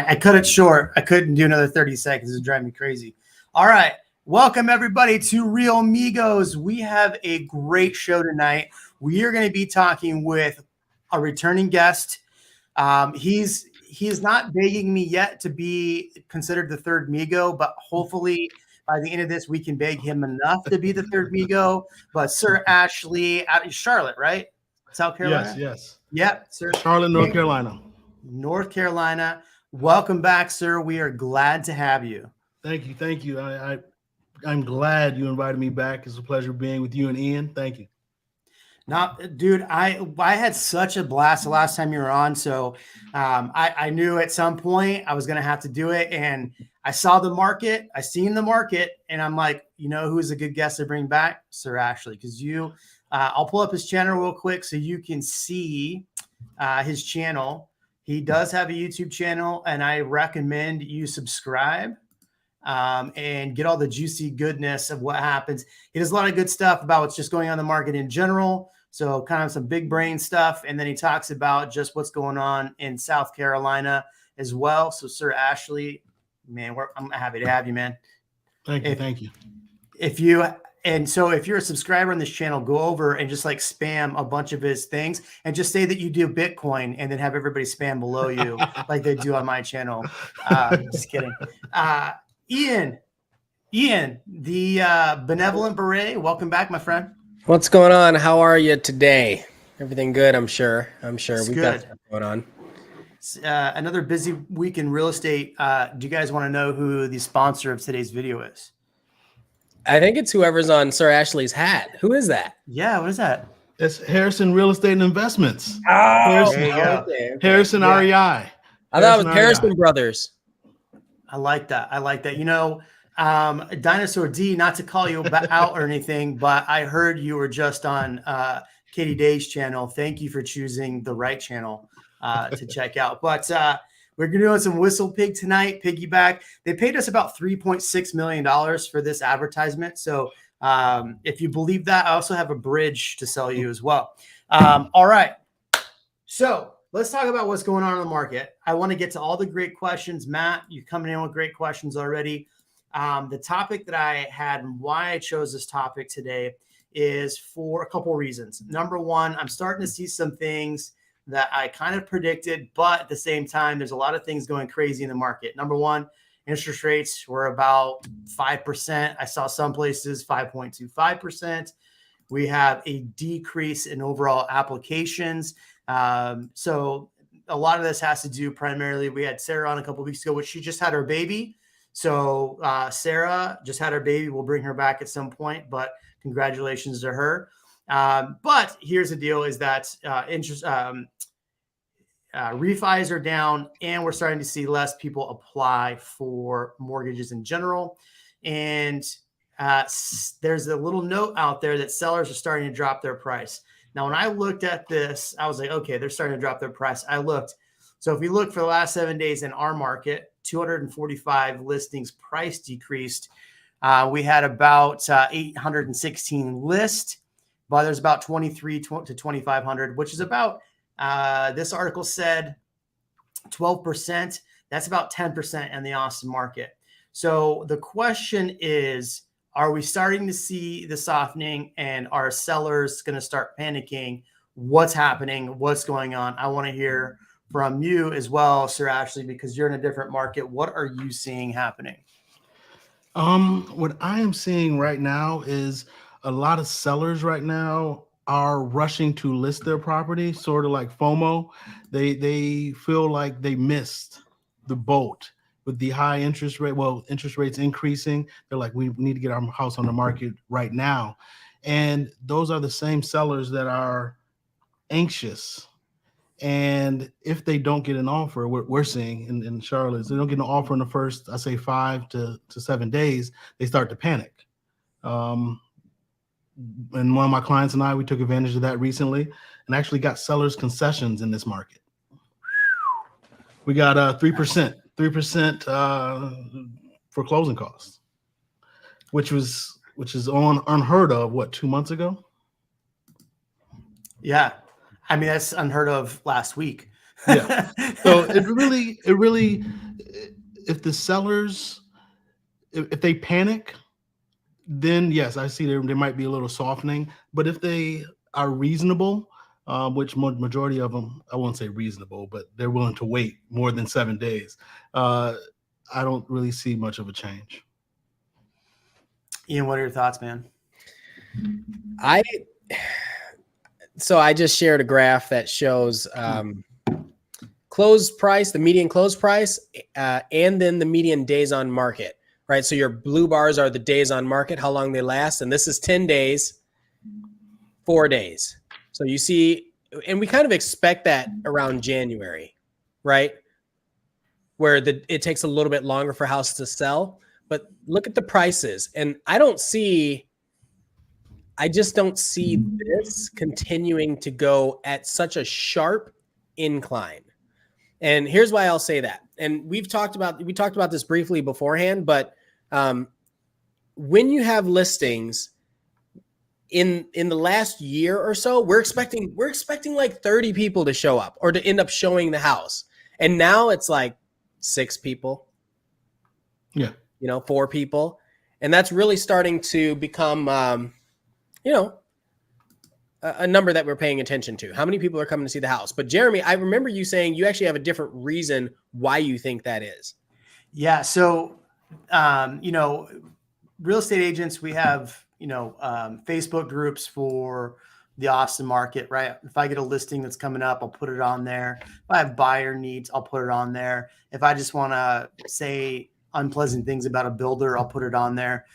I cut it short. I couldn't do another 30 seconds. It's driving me crazy. All right. Welcome, everybody, to REALMigos. We have a great show tonight. We are going to be talking with a returning guest. He's not begging me yet to be considered the third Migo, but hopefully by the end of this, we can beg him enough to be the third Migo. But Sir Ashley out of Charlotte, right? South Carolina? Yes. Yep, sir. Charlotte, North Carolina. North Carolina. Welcome back, sir. We are glad to have you. Thank you. I'm glad you invited me back. It's a pleasure being with you and Ian. Thank you. Now, dude, I had such a blast the last time you were on. So I knew at some point I was going to have to do it. And I saw the market. I seen the market. And I'm like, you know who's a good guest to bring back? Sir Ashley. Because I'll pull up his channel real quick so you can see his channel. He does have a YouTube channel. And I recommend you subscribe and get all the juicy goodness of what happens. He does a lot of good stuff about what's just going on in the market in general. So kind of some big brain stuff. And then he talks about just what's going on in South Carolina as well. So Sir Ashley, man, I'm happy to have you, man. Thank you. If you're a subscriber on this channel, go over and just like spam a bunch of his things and just say that you do Bitcoin and then have everybody spam below you like they do on my channel. Just kidding. Ian, the benevolent beret, welcome back, my friend. What's going on? How are you today? Everything good, I'm sure. It's We've good. got stuff going on. Another busy week in real estate. Do you guys want to know who the sponsor of today's video is? I think it's whoever's on Sir Ashley's hat. Who is that? Yeah, what is that? It's Harrison Real Estate and Investments. Oh, Okay. Harrison REI. I thought it was Harrison Brothers. I like that. You know, Dinosaur D, not to call you out or anything, but I heard you were just on Katie Day's channel. Thank you for choosing the right channel to check out. But we're doing some Whistle Pig tonight, Piggyback. They paid us about $3.6 million for this advertisement. So if you believe that, I also have a bridge to sell you as well. All right. So let's talk about what's going on in the market. I want to get to all the great questions. Matt, you're coming in with great questions already. The topic that I had and why I chose this topic today is for a couple of reasons. Number one, I'm starting to see some things that I kind of predicted, but at the same time, there's a lot of things going crazy in the market. Number one, interest rates were about 5%. I saw some places 5.25%. We have a decrease in overall applications. So a lot of this has to do primarily, we had Sarah on a couple of weeks ago, which she just had her baby. So Sarah just had her baby. We'll bring her back at some point, but congratulations to her. But here's the deal is that refis are down and we're starting to see less people apply for mortgages in general. And there's a little note out there that sellers are starting to drop their price. Now, when I looked at this, I was like, okay, they're starting to drop their price. I looked. So if you look for the last 7 days in our market, 245 listings price decreased. We had about 816 lists, but there's about 23 to 2,500, which is about, this article said 12%. That's about 10% in the Austin market. So the question is, are we starting to see the softening and are sellers going to start panicking? What's happening? What's going on? I want to hear from you as well, Sir Ashley, because you're in a different market. What are you seeing happening? What I am seeing right now is a lot of sellers right now are rushing to list their property, sort of like FOMO. They feel like they missed the boat with the high interest rate. Well, interest rates increasing. They're like, we need to get our house on the market right now. And those are the same sellers that are anxious. And if they don't get an offer, what we're seeing in Charlotte is they don't get an offer in the first, I say 5 to 7 days, they start to panic. And one of my clients and I, we took advantage of that recently and actually got sellers concessions in this market. We got 3% for closing costs, which is unheard of, 2 months ago? Yeah. I mean, that's unheard of last week. Yeah. So it really if the sellers, if they panic, then yes, I see there might be a little softening. But if they are reasonable, which majority of them, I won't say reasonable, but they're willing to wait more than 7 days, I don't really see much of a change. Ian, what are your thoughts, man? So I just shared a graph that shows close price, the median close price, and then the median days on market, right? So your blue bars are the days on market, how long they last. And this is 10 days, 4 days. So you see, and we kind of expect that around January, right? Where it takes a little bit longer for houses to sell. But look at the prices. And I just don't see this continuing to go at such a sharp incline. And here's why I'll say that. And we talked about this briefly beforehand, but when you have listings in the last year or so, we're expecting like 30 people to show up or to end up showing the house. And now it's like 6 people. Yeah. 4 people. And that's really starting to become a number that we're paying attention to. How many people are coming to see the house? But Jeremy, I remember you saying you actually have a different reason why you think that is. Yeah. So, real estate agents, we have, Facebook groups for the Austin market, right? If I get a listing that's coming up, I'll put it on there. If I have buyer needs, I'll put it on there. If I just want to say unpleasant things about a builder, I'll put it on there,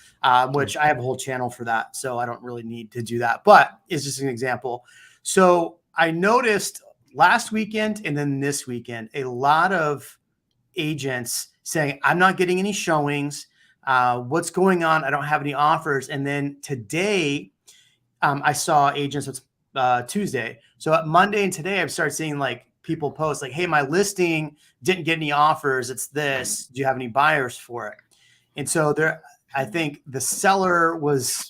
which I have a whole channel for that. So I don't really need to do that, but it's just an example. So I noticed last weekend and then this weekend, a lot of agents saying, I'm not getting any showings. What's going on? I don't have any offers. And then today I saw agents, it's Tuesday. So Monday and today I've started seeing like people post like, hey, my listing didn't get any offers. It's this. Do you have any buyers for it? And so I think the seller was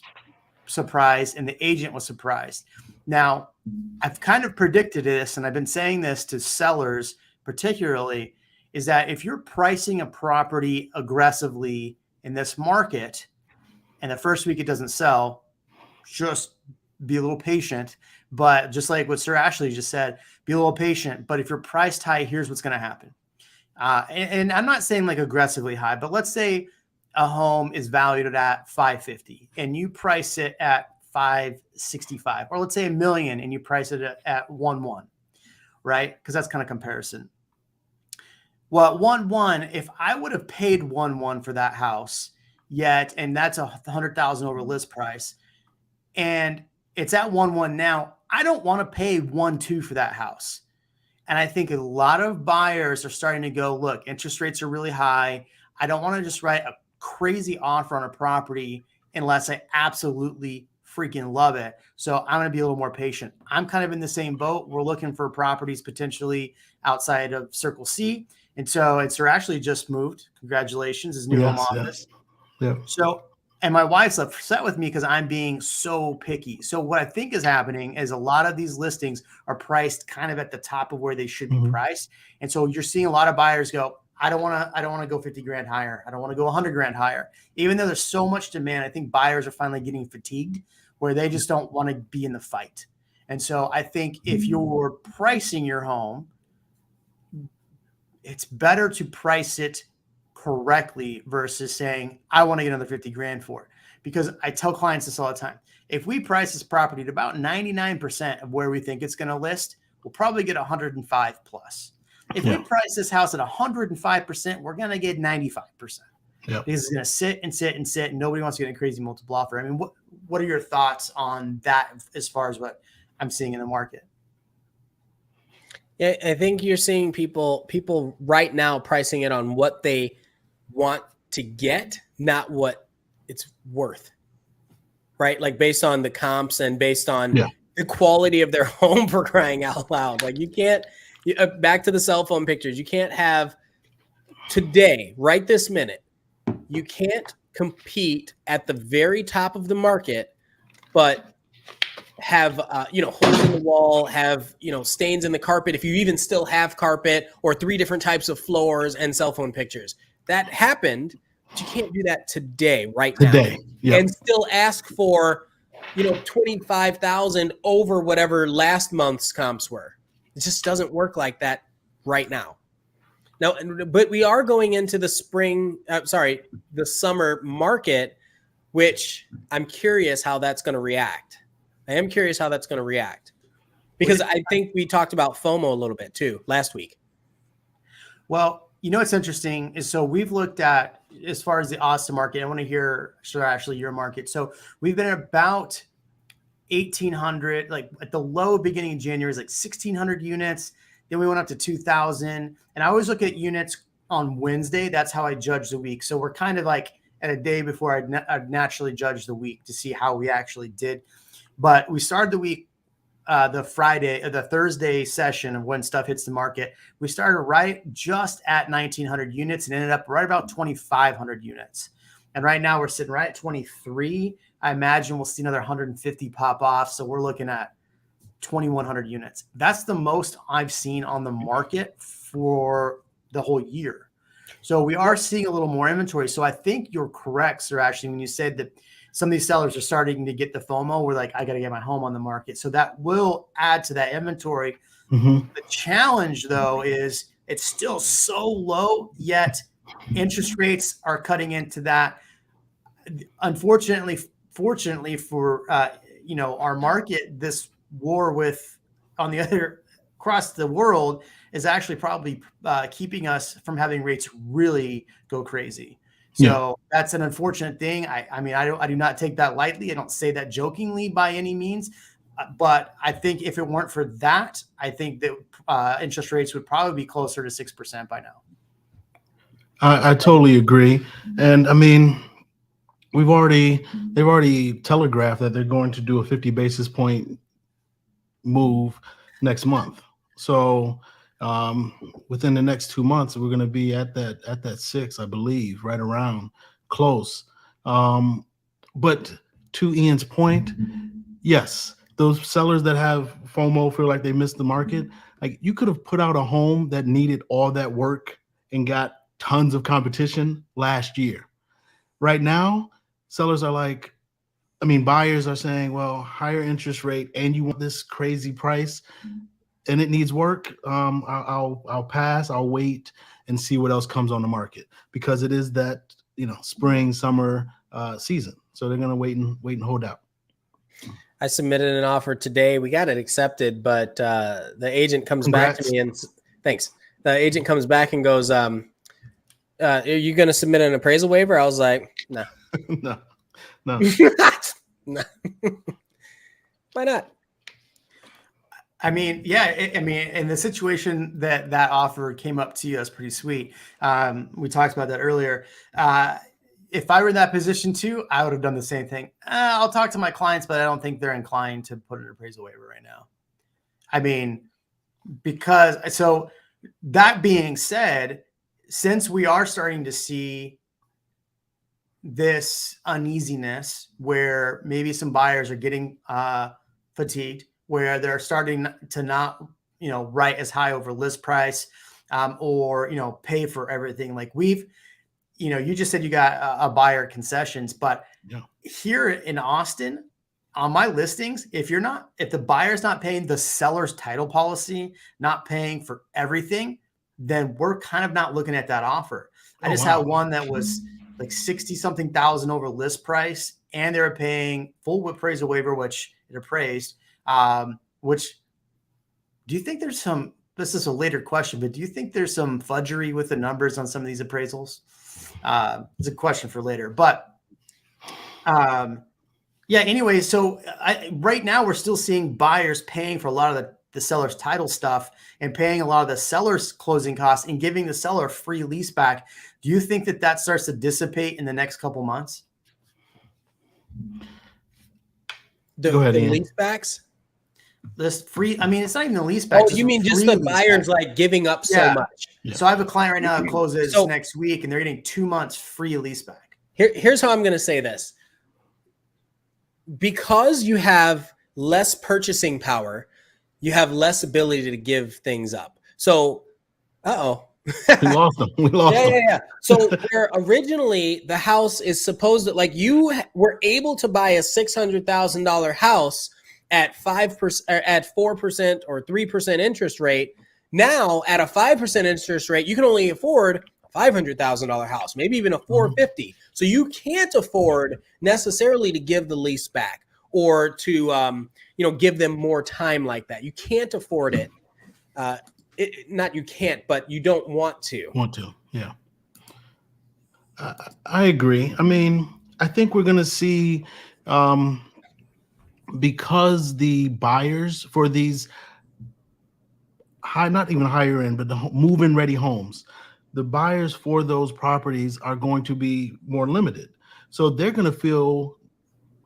surprised and the agent was surprised. Now, I've kind of predicted this, and I've been saying this to sellers particularly, is that if you're pricing a property aggressively in this market and the first week it doesn't sell, just be a little patient. But just like what Sir Ashley just said, be a little patient. But if you're priced high, here's what's going to happen. And I'm not saying like aggressively high, but let's say a home is valued at $550 and you price it at $565, or let's say $1 million and you price it at 1.1, right? Because that's kind of comparison. Well, 1.1, if I would have paid 1.1 for that house yet, and that's $100,000 over list price, and it's at 1.1 now, I don't want to pay 1.2 for that house. And I think a lot of buyers are starting to go, look, interest rates are really high. I don't want to just write a crazy offer on a property unless I absolutely freaking love it. So I'm going to be a little more patient. I'm kind of in the same boat. We're looking for properties potentially outside of Circle C. And so Sir Ashley just moved. Congratulations, his new home office. Yeah. So, and my wife's upset with me because I'm being so picky. So what I think is happening is a lot of these listings are priced kind of at the top of where they should be priced. And so you're seeing a lot of buyers go, I don't want to go 50 grand higher. I don't want to go 100 grand higher. Even though there's so much demand, I think buyers are finally getting fatigued where they just don't want to be in the fight. And so I think if you're pricing your home, it's better to price it correctly versus saying, I want to get another 50 grand for it. Because I tell clients this all the time. If we price this property at about 99% of where we think it's going to list, we'll probably get 105 plus. If we price this house at 105%, we're going to get 95%. Because it's going to sit and sit and sit, and nobody wants to get a crazy multiple offer. I mean, what are your thoughts on that as far as what I'm seeing in the market? Yeah, I think you're seeing people right now pricing it on what they want to get, not what it's worth, right? Like based on the comps and based on the quality of their home, for crying out loud. Like you can't, back to the cell phone pictures, you can't have today, right this minute, you can't compete at the very top of the market, but have, holes in the wall, have, stains in the carpet, if you even still have carpet, or 3 different types of floors and cell phone pictures. That happened, but you can't do that today, right now, Yep. and still ask for, 25,000 over whatever last month's comps were. It just doesn't work like that right now. Now, but we are going into the the summer market, which I'm curious how that's going to react. I am curious how that's going to react, because I think we talked about FOMO a little bit too last week. Well, what's interesting is, so we've looked at, as far as the Austin market, I want to hear, actually your market. So we've been at about 1,800, like at the low beginning of January is like 1,600 units. Then we went up to 2,000. And I always look at units on Wednesday. That's how I judge the week. So we're kind of like at a day before I'd naturally judge the week to see how we actually did. But we started the week, the Thursday session of when stuff hits the market. We started right just at 1,900 units and ended up right about 2,500 units. And right now we're sitting right at 23. I imagine we'll see another 150 pop off. So we're looking at 2,100 units. That's the most I've seen on the market for the whole year. So we are seeing a little more inventory. So I think you're correct, sir, actually, when you said that some of these sellers are starting to get the FOMO. We're like, I got to get my home on the market. So that will add to that inventory. Mm-hmm. The challenge, though, is it's still so low, yet interest rates are cutting into that. Unfortunately, fortunately for our market, this war on the other across the world is actually probably keeping us from having rates really go crazy. So that's an unfortunate thing. I do not take that lightly. I don't say that jokingly by any means, but I think if it weren't for that, I think that interest rates would probably be closer to 6% by now. I totally agree. And I mean, they've already telegraphed that they're going to do a 50 basis point move next month. So within the next 2 months, we're going to be at that 6, I believe, right around close. But to Ian's point, yes, those sellers that have FOMO feel like they missed the market. Like, you could have put out a home that needed all that work and got tons of competition last year. Right now, sellers are like, buyers are saying, well, higher interest rate and you want this crazy price and it needs work. I'll pass. I'll wait and see what else comes on the market, because it is that, spring, summer season. So they're going to wait and hold out. I submitted an offer today. We got it accepted, but the agent comes Congrats. back to me and thanks. The agent comes back and goes, are you going to submit an appraisal waiver? I was like, no. No. No. Why not? And the situation that offer came up to you is pretty sweet. We talked about that earlier. If I were in that position too, I would have done the same thing. I'll talk to my clients, but I don't think they're inclined to put an appraisal waiver right now. So that being said, since we are starting to see this uneasiness where maybe some buyers are getting fatigued, where they're starting to not, write as high over list price, or, pay for everything. Like you just said you got a buyer concessions, but here in Austin, on my listings, if the buyer's not paying the seller's title policy, not paying for everything, then we're kind of not looking at that offer. I just had one that was like 60 something thousand over list price, and they were paying full appraisal waiver, which it appraised. Which, do you think there's this is a later question, but do you think there's some fudgery with the numbers on some of these appraisals? It's a question for later, but anyway, so right now we're still seeing buyers paying for a lot of the seller's title stuff and paying a lot of the seller's closing costs and giving the seller a free lease back. Do you think that starts to dissipate in the next couple months? Go ahead, the lease backs? This free, it's not even the lease back. Oh, you mean just the buyers like giving up so much? Yeah. So I have a client right now that closes next week, and they're getting 2 months free lease back. Here's how I'm going to say this. Because you have less purchasing power, you have less ability to give things up. So, We lost them. We lost them. Yeah. So where originally the house is supposed to, like, you were able to buy a $600,000 house at 5% at 4% or 3% interest rate. Now at a 5% interest rate, you can only afford a $500,000 house, maybe even a $450,000. So you can't afford necessarily to give the lease back or to give them more time like that. You can't afford it. Not you can't, but you don't want to. Yeah. I agree. I mean, I think we're going to see, because the buyers for these not even higher end, but the move-in ready homes, the buyers for those properties are going to be more limited. So they're going to feel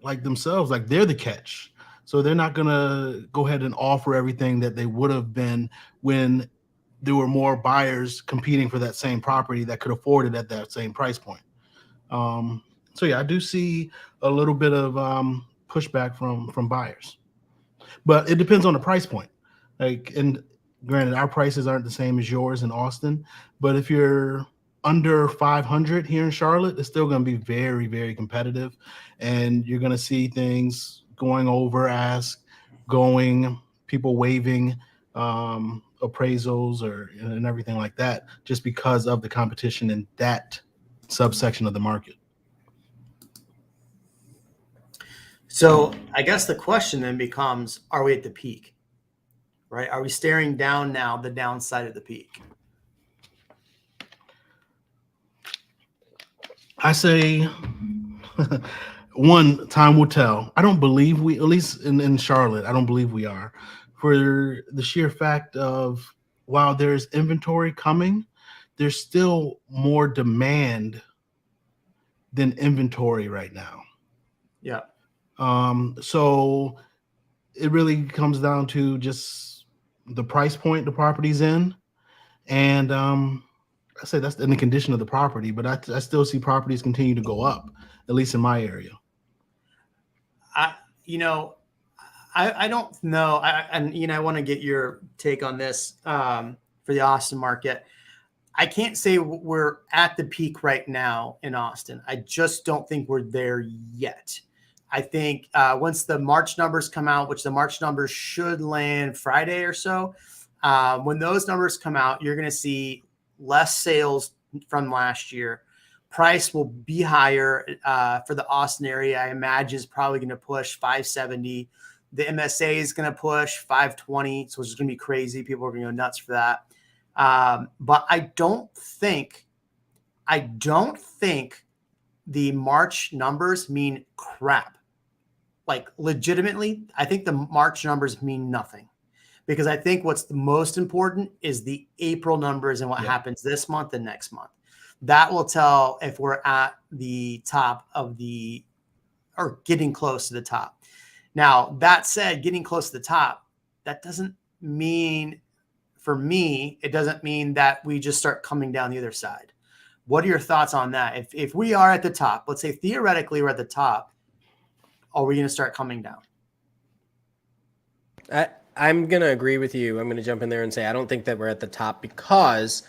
like themselves, like they're the catch. So they're not going to go ahead and offer everything that they would have been when there were more buyers competing for that same property that could afford it at that same price point. So yeah, I do see a little bit of pushback from buyers, but it depends on the price point. Like, and granted, our prices aren't the same as yours in Austin, but if you're under 500 here in Charlotte, it's still going to be very, very competitive, and you're going to see things going over ask, people waiving appraisals and everything like that, just because of the competition in that subsection of the market. So I guess the question then becomes, are we at the peak? Right? Are we staring down now the downside of the peak? I say one, time will tell. I don't believe we, at least in Charlotte, I don't believe we are, for the sheer fact of, while there's inventory coming, there's still more demand than inventory right now. Yeah. So it really comes down to just the price point the property's in, and I say that's in the condition of the property, but I still see properties continue to go up, at least in my area. I don't know. I want to get your take on this for the Austin market. I can't say we're at the peak right now in Austin. I just don't think we're there yet. I think once the March numbers come out, which the March numbers should land Friday or so, when those numbers come out, you're going to see less sales from last year. Price will be higher for the Austin area. I imagine is probably going to push 570. The MSA is going to push 520. So it's just going to be crazy. People are going to go nuts for that. But I don't think the March numbers mean crap. Like, legitimately, I think the March numbers mean nothing, because I think what's the most important is the April numbers and what happens this month and next month. That will tell if we're at the top of or getting close to the top. Now, that said, getting close to the top, that doesn't mean, for me, it doesn't mean that we just start coming down the other side. What are your thoughts on that? If we are at the top, let's say theoretically we're at the top, are we going to start coming down? I'm going to agree with you. I'm going to jump in there and say I don't think that we're at the top, because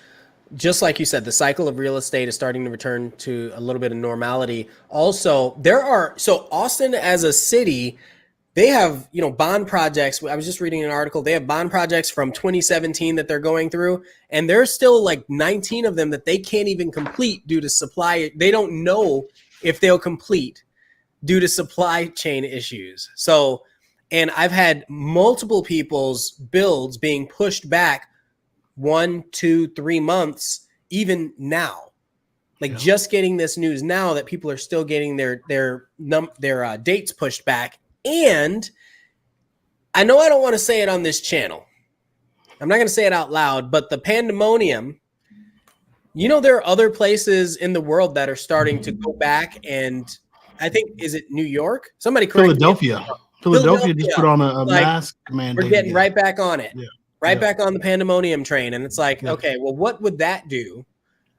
just like you said, the cycle of real estate is starting to return to a little bit of normality. Also, so Austin as a city, they have, bond projects. I was just reading an article. They have bond projects from 2017 that they're going through, and there's still like 19 of them that they can't even complete due to supply. They don't know if they'll complete due to supply chain issues. So, and I've had multiple people's builds being pushed back 1, 2, 3 months, even now. Like, just getting this news now that people are still getting their dates pushed back. And I know I don't want to say it on this channel. I'm not going to say it out loud, but the pandemonium, there are other places in the world that are starting to go back, and I think, is it New York? Somebody correct me. Philadelphia just put on a mask mandate. We're getting right back on it. Yeah. Back on the pandemonium train. And it's like, okay, well, what would that do?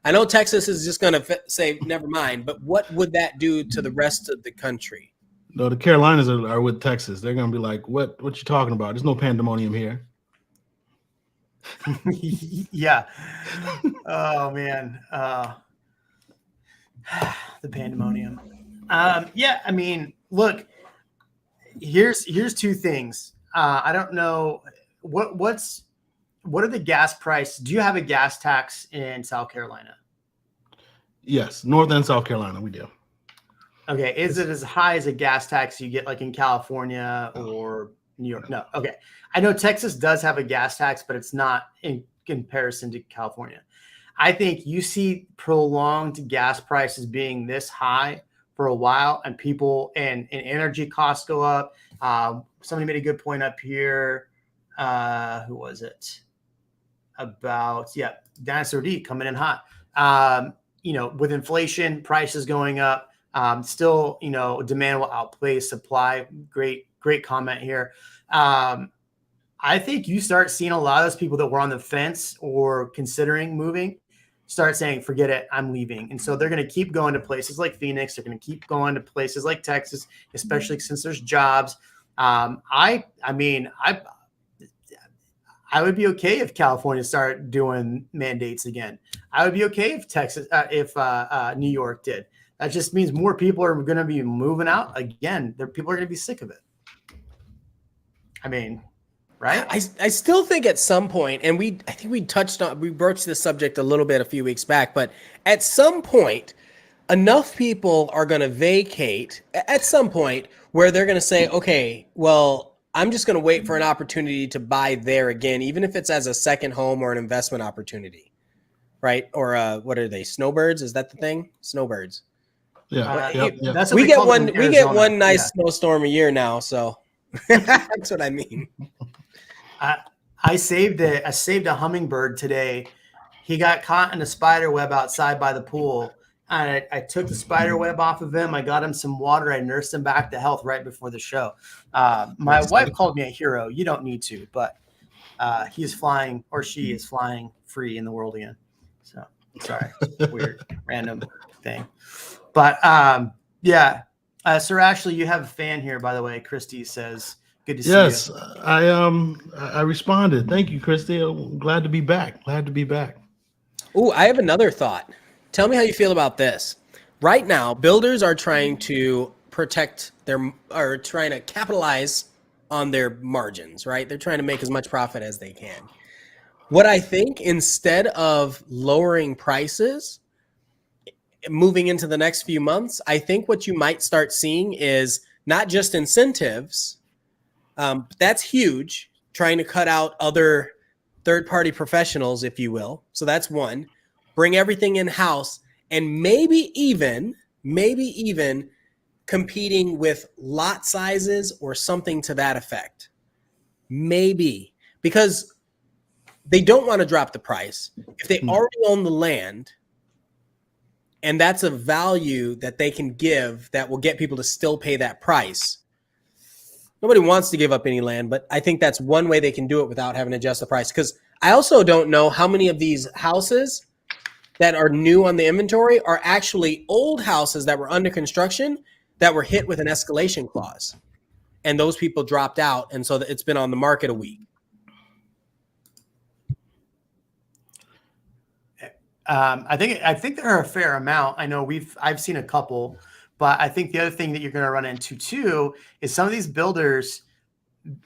I know Texas is just going to say, never mind, but what would that do to the rest of the country? No, the Carolinas are with Texas. They're going to be like, what you talking about? There's no pandemonium here. Yeah. Oh man. The pandemonium. Yeah, I mean, look, here's two things. I don't know what are the gas price? Do you have a gas tax in South Carolina? Yes, North and South Carolina, we do. Okay, is it as high as a gas tax you get like in California or New York? No. Okay, I know Texas does have a gas tax, but it's not in comparison to California. I think you see prolonged gas prices being this high for a while, and people and energy costs go up. Somebody made a good point up here. Who was it? About Dinosaur D coming in hot. With inflation, prices going up, still, demand will outplay supply. Great comment here. I think you start seeing a lot of those people that were on the fence or considering moving start saying, forget it, I'm leaving. And so they're going to keep going to places like Phoenix. They're going to keep going to places like Texas, especially since there's jobs. I would be okay if California started doing mandates again. I would be okay if New York did. That just means more people are going to be moving out again. People are going to be sick of it. I mean, right? I still think at some point, and I think we broached this subject a little bit a few weeks back, but at some point, enough people are going to vacate at some point where they're going to say, okay, well, I'm just going to wait for an opportunity to buy there again, even if it's as a second home or an investment opportunity, right? Or what are they? Snowbirds? Is that the thing? Snowbirds. Yeah. That's what we they get call them one. in We get Arizona. one nice snowstorm a year now, so that's what I mean. I saved a hummingbird today. He got caught in a spider web outside by the pool. I took the spider web off of him. I got him some water. I nursed him back to health right before the show. My wife called me a hero. You don't need to, but he's flying, or she is flying free in the world again. So sorry, weird, random thing. But Sir Ashley, you have a fan here, by the way. Christy says, good to see you. Yes, I responded. Thank you, Christy. I'm glad to be back. Oh, I have another thought. Tell me how you feel about this. Right now, builders are trying to trying to capitalize on their margins, right? They're trying to make as much profit as they can. What I think, instead of lowering prices, moving into the next few months, I think what you might start seeing is not just incentives. That's huge, trying to cut out other third-party professionals, if you will. So that's one. Bring everything in-house, and maybe even competing with lot sizes or something to that effect. Maybe, because they don't want to drop the price. If they already own the land, and that's a value that they can give that will get people to still pay that price. Nobody wants to give up any land, but I think that's one way they can do it without having to adjust the price. Because I also don't know how many of these houses that are new on the inventory are actually old houses that were under construction that were hit with an escalation clause. And those people dropped out, and so it's been on the market a week. I think there are a fair amount. I know I've seen a couple, but I think the other thing that you're going to run into too is some of these builders,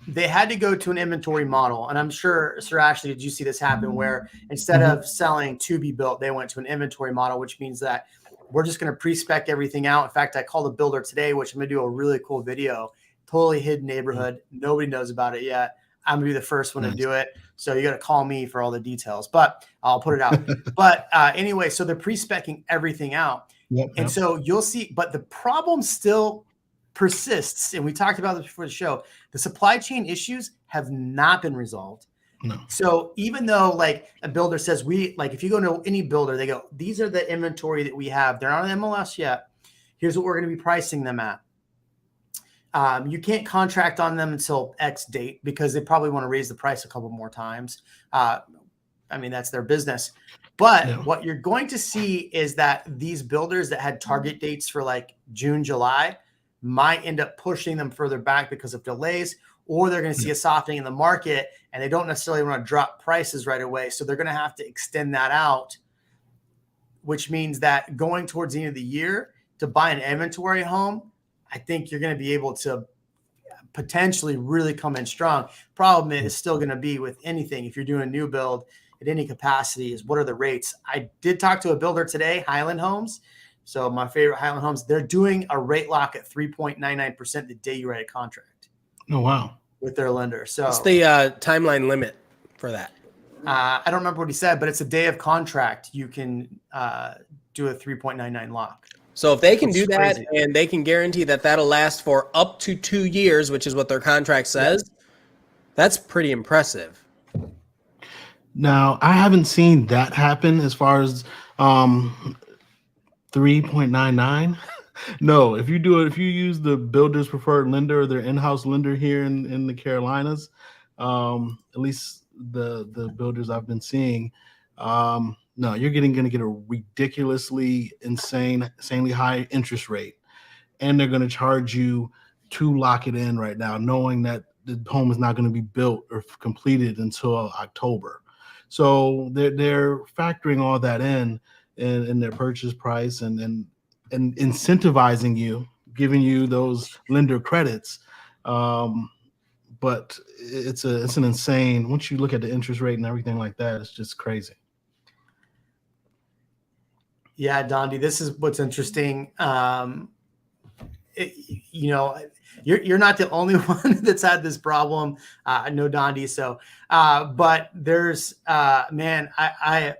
they had to go to an inventory model. And I'm sure, Sir Ashley, did you see this happen where instead of selling to be built, they went to an inventory model, which means that we're just going to pre-spec everything out. In fact, I called a builder today, which I'm going to do a really cool video, totally hidden neighborhood. Nobody knows about it yet. I'm going to be the first one to do it. So you got to call me for all the details, but I'll put it out. But anyway, so they're pre-speccing everything out. And so you'll see, but the problem still persists. And we talked about this before the show. The supply chain issues have not been resolved. No. So even though like a builder says if you go to any builder, they go, these are the inventory that we have. They're not on MLS yet. Here's what we're going to be pricing them at. You can't contract on them until X date because they probably want to raise the price a couple more times. That's their business. But what you're going to see is that these builders that had target dates for like June, July, might end up pushing them further back because of delays, or they're going to see a softening in the market and they don't necessarily want to drop prices right away. So they're going to have to extend that out, which means that going towards the end of the year to buy an inventory home, I think you're going to be able to potentially really come in strong. Problem is still going to be with anything. If you're doing a new build at any capacity, is what are the rates? I did talk to a builder today, Highland Homes. So my favorite Highland Homes, they're doing a rate lock at 3.99% the day you write a contract. Oh, wow. With their lender. So what's the timeline limit for that? I don't remember what he said, but it's a day of contract. You can do a 3.99 lock. So if they can do that crazy. and they can guarantee that that'll last for up to 2 years, which is what their contract says, that's pretty impressive. Now, I haven't seen that happen as far as 3.99. No, if you use the builder's preferred lender or their in-house lender here in the Carolinas, at least the builders I've been seeing, no, you're going to get a ridiculously insanely high interest rate, and they're going to charge you to lock it in right now, knowing that the home is not going to be built or completed until October. So they're factoring all that in their purchase price and incentivizing you, giving you those lender credits. But it's an insane, once you look at the interest rate and everything like that, it's just crazy. Yeah, Dondi, this is what's interesting. You're not the only one that's had this problem. No, Dondi. So, but there's, man, I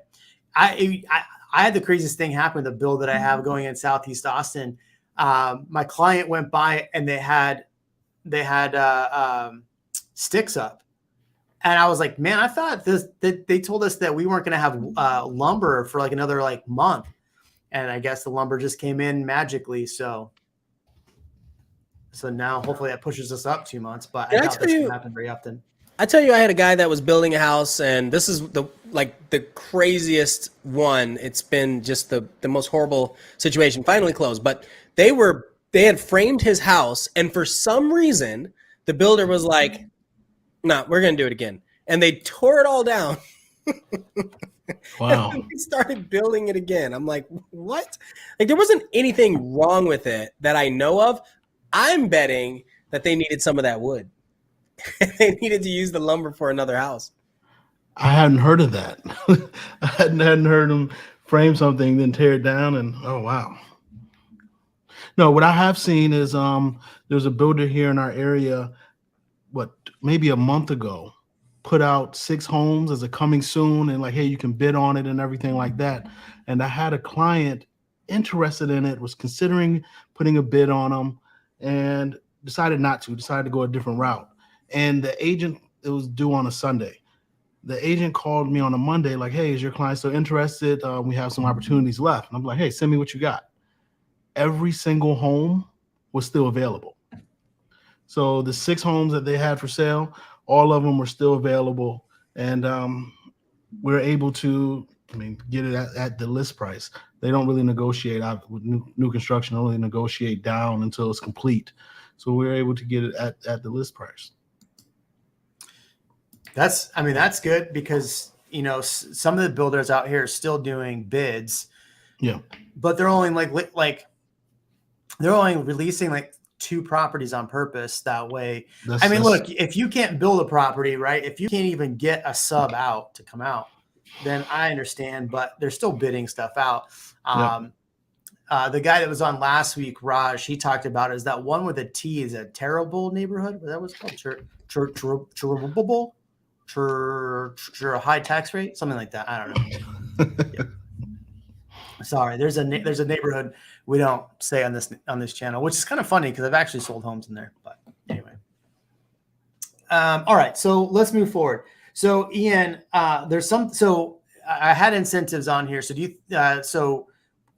had the craziest thing happen with the build that I have going in Southeast Austin. My client went by and they had sticks up. And I was like, man, I thought that they told us that we weren't going to have lumber for like another like month. And I guess the lumber just came in magically. So now hopefully that pushes us up 2 months, but I doubt this can happen very often. I tell you, I had a guy that was building a house, and this is the craziest one. It's been just the most horrible situation. Finally closed, but they had framed his house, and for some reason, the builder was like, "No, we're gonna do it again," and they tore it all down. Wow. And we started building it again. I'm like, what? Like there wasn't anything wrong with it that I know of. I'm betting that they needed some of that wood. They needed to use the lumber for another house. I hadn't heard of that. I hadn't heard them frame something, then tear it down, and oh wow. No, what I have seen is there's a builder here in our area, maybe a month ago, put out 6 homes as a coming soon, and like, hey, you can bid on it and everything like that. And I had a client interested in it, was considering putting a bid on them, and decided to go a different route. And the agent, it was due on a Sunday. The agent called me on a Monday, like, hey, is your client still interested? We have some opportunities left. And I'm like, hey, send me what you got. Every single home was still available. So the 6 homes that they had for sale, all of them were still available. And we're able to, get it at the list price. They don't really negotiate with new construction, only negotiate down until it's complete. So we're able to get it at the list price. That's good because, some of the builders out here are still doing bids. Yeah. But they're only they're only releasing like 2 properties on purpose that way. Look, if you can't build a property, right? If you can't even get a sub out to come out, then I understand, but they're still bidding stuff out. The guy that was on last week, Raj, he talked about is that one with a T is a terrible neighborhood. That was called high tax rate, something like that. I don't know. Yeah. Sorry, there's a neighborhood we don't say on this channel, which is kind of funny because I've actually sold homes in there. But anyway, all right. So let's move forward. So Ian, So I had incentives on here. So so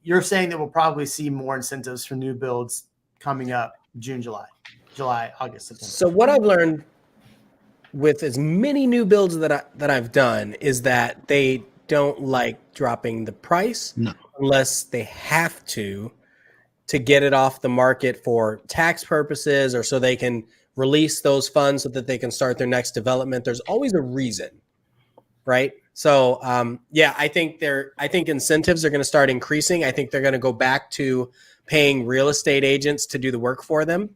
you're saying that we'll probably see more incentives for new builds coming up June, July, August, September. So what I've learned with as many new builds that I've done is that they don't like dropping the price unless they have to, to get it off the market for tax purposes or so they can release those funds so that they can start their next development. There's always a reason, right? So I think incentives are going to start increasing. I think they're going to go back to paying real estate agents to do the work for them.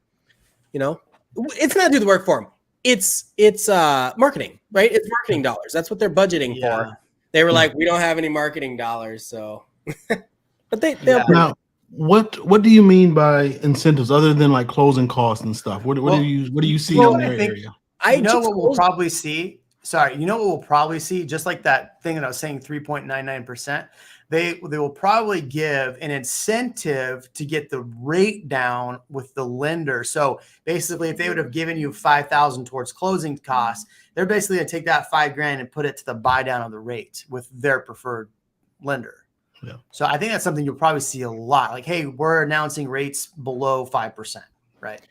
It's not do the work for them. It's marketing, right? It's marketing dollars. That's what they're budgeting for. They were like, we don't have any marketing dollars, so. But they'll now. What do you mean by incentives other than like closing costs and stuff? What do you see in their area? What we'll probably see. Sorry, you know what we'll probably see? Just like that thing that I was saying, 3.99%. They will probably give an incentive to get the rate down with the lender. So basically, if they would have given you $5,000 towards closing costs, they're basically going to take that $5,000 and put it to the buy down of the rate with their preferred lender. Yeah. So I think that's something you'll probably see a lot. Like, hey, we're announcing rates below 5%, right?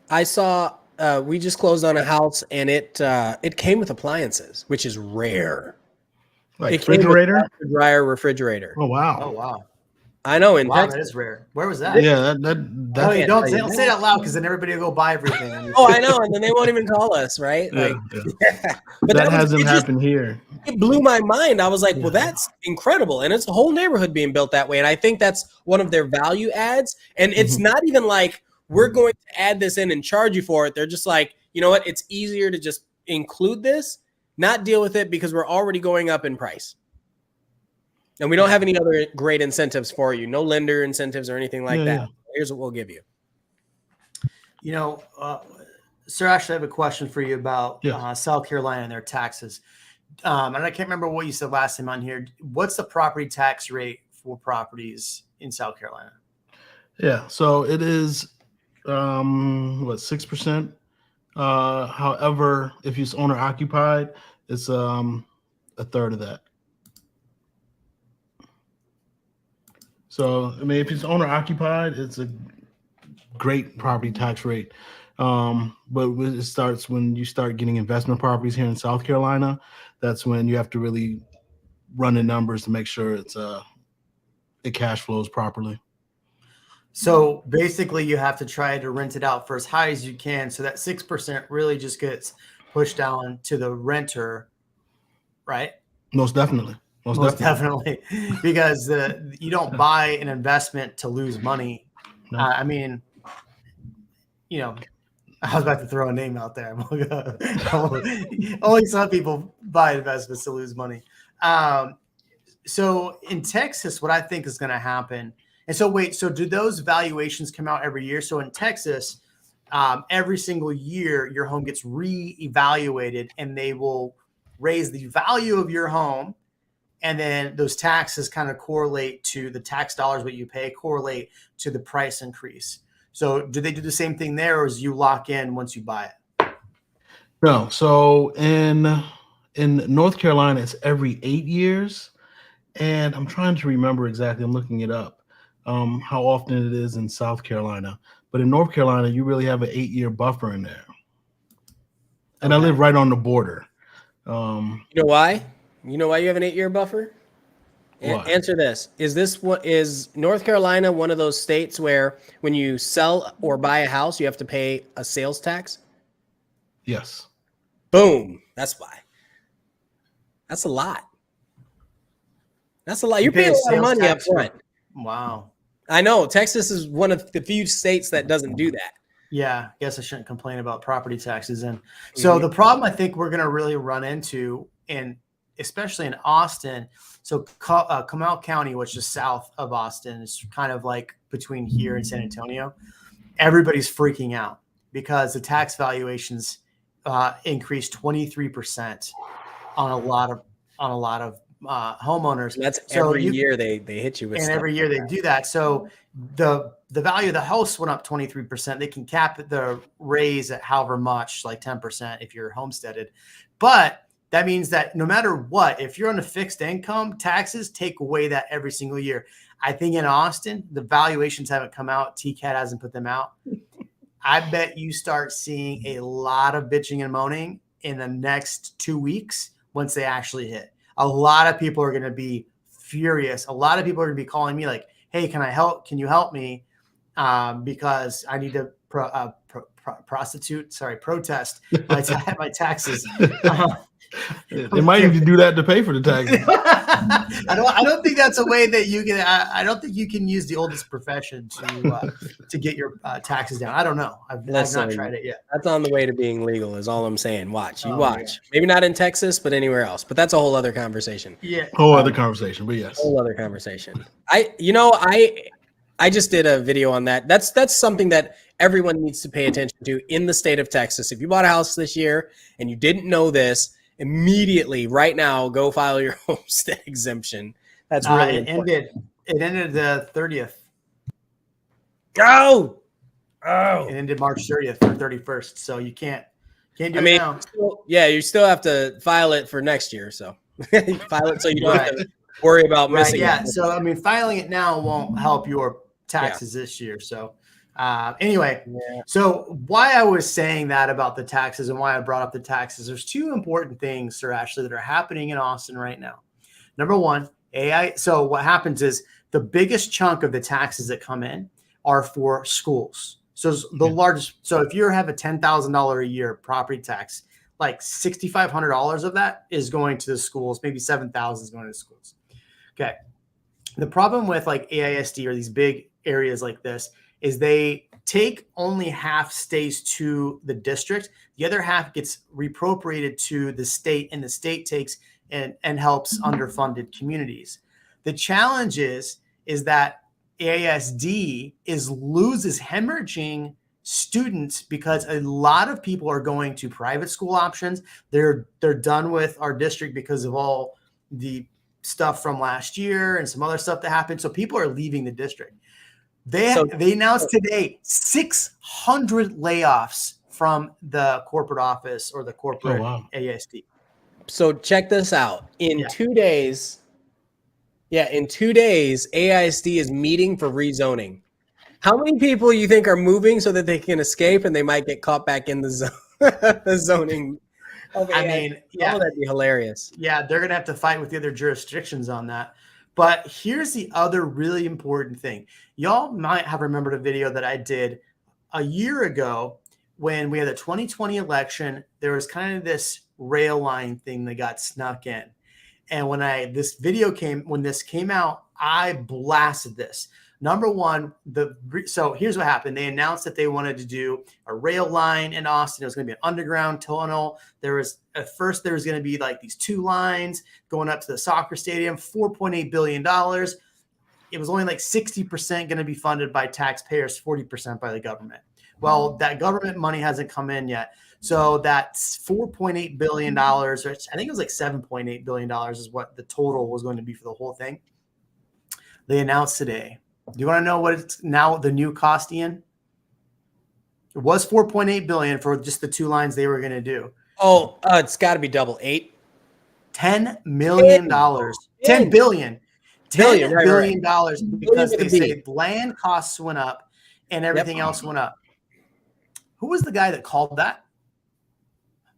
I saw we just closed on a house and it came with appliances, which is rare. Like refrigerator, dryer, refrigerator. Oh wow! Oh wow! I know in Texas. That is rare. Where was that? Yeah, Don't say that loud because then everybody will go buy everything. Oh, I know, and then they won't even call us, right? Yeah. But that hasn't happened here. It blew my mind. I was like, well, that's incredible, and it's a whole neighborhood being built that way, and I think that's one of their value adds. And it's not even like we're going to add this in and charge you for it. They're just like, you know what? It's easier to just include this, not deal with it because we're already going up in price. And we don't have any other great incentives for you. No lender incentives or anything like that. Here's what we'll give you. Sir, actually, I have a question for you about South Carolina and their taxes. And I can't remember what you said last time on here. What's the property tax rate for properties in South Carolina? Yeah, so it is 6%. However, if it's owner occupied, it's a third of that. So, I mean, if it's owner occupied, it's a great property tax rate. But it starts when you start getting investment properties here in South Carolina. That's when you have to really run the numbers to make sure it cash flows properly. So basically, you have to try to rent it out for as high as you can. So that 6% really just gets pushed down to the renter, right? Most definitely. Most definitely. Because you don't buy an investment to lose money. No. I mean, I was about to throw a name out there. Only some people buy investments to lose money. So in Texas, what I think is going to happen. And so so do those valuations come out every year? So in Texas, every single year, your home gets reevaluated and they will raise the value of your home. And then those taxes kind of correlate to the tax dollars, what you pay, correlate to the price increase. So do they do the same thing there, or is you lock in once you buy it? No. So in North Carolina, it's every 8 years. And I'm trying to remember exactly. I'm looking it up, how often it is in South Carolina. But in North Carolina, you really have an 8-year buffer in there. And I live right on the border. You know why? You know why you have an 8-year buffer? Answer this. Is North Carolina one of those states where when you sell or buy a house, you have to pay a sales tax? Yes. Boom. That's why. That's a lot. That's a lot. You're paying a lot of money up front. Wow. I know. Texas is one of the few states that doesn't do that. Yeah, I guess I shouldn't complain about property taxes. And so the problem I think we're going to really run into, and especially in Austin, so Comal County, which is south of Austin, is kind of like between here and San Antonio. Everybody's freaking out because the tax valuations increased 23% on a lot of homeowners. And that's every year they hit you with. And every year they do that. So the value of the house went up 23%. They can cap the raise at however much, like 10% if you're homesteaded. But that means that no matter what, if you're on a fixed income, taxes take away that every single year. I think in Austin, the valuations haven't come out. TCAT hasn't put them out. I bet you start seeing a lot of bitching and moaning in the next 2 weeks once they actually hit. A lot of people are going to be furious. A lot of people are going to be calling me like, hey, can I help? Can you help me? because I need to protest my taxes. They might need to do that to pay for the taxes. I don't think that's a way that you can. I don't think you can use the oldest profession to get your taxes down. I don't know. I've not tried it yet. That's on the way to being legal. Is all I'm saying. Watch. Yeah. Maybe not in Texas, but anywhere else. But that's a whole other conversation. Yeah. Whole other conversation. But yes. Whole other conversation. I just did a video on that. That's something that everyone needs to pay attention to in the state of Texas. If you bought a house this year and you didn't know this, immediately right now go file your homestead exemption. That's really it ended the 30th. Oh, it ended March 30th or 31st. So you can't do it now. You still have to file it for next year. So file it so you don't have to worry about missing it. Yeah. So filing it now won't help your taxes this year. So so why I was saying that about the taxes and why I brought up the taxes, there's two important things, Sir Ashley, that are happening in Austin right now. Number one, AI. So what happens is the biggest chunk of the taxes that come in are for schools. So the largest. So if you have a $10,000 a year property tax, like $6,500 of that is going to the schools. Maybe $7,000 is going to the schools. Okay. The problem with like AISD or these big areas like this is they take only half stays to the district. The other half gets reappropriated to the state, and the state takes and helps underfunded communities. The challenge is that AISD loses hemorrhaging students because a lot of people are going to private school options. They're done with our district because of all the stuff from last year and some other stuff that happened. So people are leaving the district. They announced today 600 layoffs from the corporate office or the corporate AISD. So check this out. In 2 days, AISD is meeting for rezoning. How many people you think are moving so that they can escape and they might get caught back in the zoning? That'd be hilarious. Yeah, they're going to have to fight with the other jurisdictions on that. But here's the other really important thing. Y'all might have remembered a video that I did a year ago when we had the 2020 election. There was kind of this rail line thing that got snuck in. And when this came out, I blasted this. Number one, so here's what happened. They announced that they wanted to do a rail line in Austin. It was going to be an underground tunnel. At first there was going to be like these two lines going up to the soccer stadium, $4.8 billion. It was only like 60% going to be funded by taxpayers, 40% by the government. Well, that government money hasn't come in yet. So that's $4.8 billion, or I think it was like $7.8 billion is what the total was going to be for the whole thing. They announced today. Do you want to know what it's now the new cost, Ian? It was $4.8 billion for just the two lines they were going to do. Oh, it's got to be double $8. $10 million. $10 billion. $10 billion because they say land costs went up and everything else went up. Who was the guy that called that?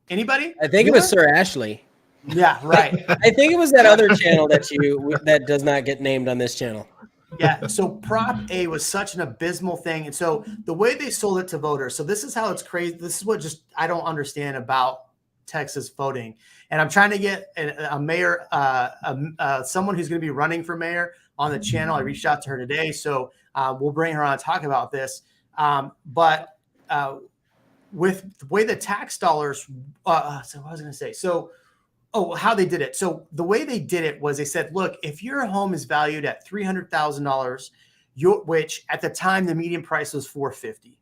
Anybody? I think it was Sir Ashley. Yeah, right. I think it was that other channel that does not get named on this channel. Yeah, so Prop A was such an abysmal thing. And so the way they sold it to voters, so this is how it's crazy. This is what I don't understand about Texas voting. And I'm trying to get a mayor, someone who's going to be running for mayor on the channel. I reached out to her today, so we'll bring her on to talk about this. But with the way the tax dollars, so what was I going to say? So, how they did it. So the way they did it was they said, look, if your home is valued at $300,000, which at the time the median price was $450,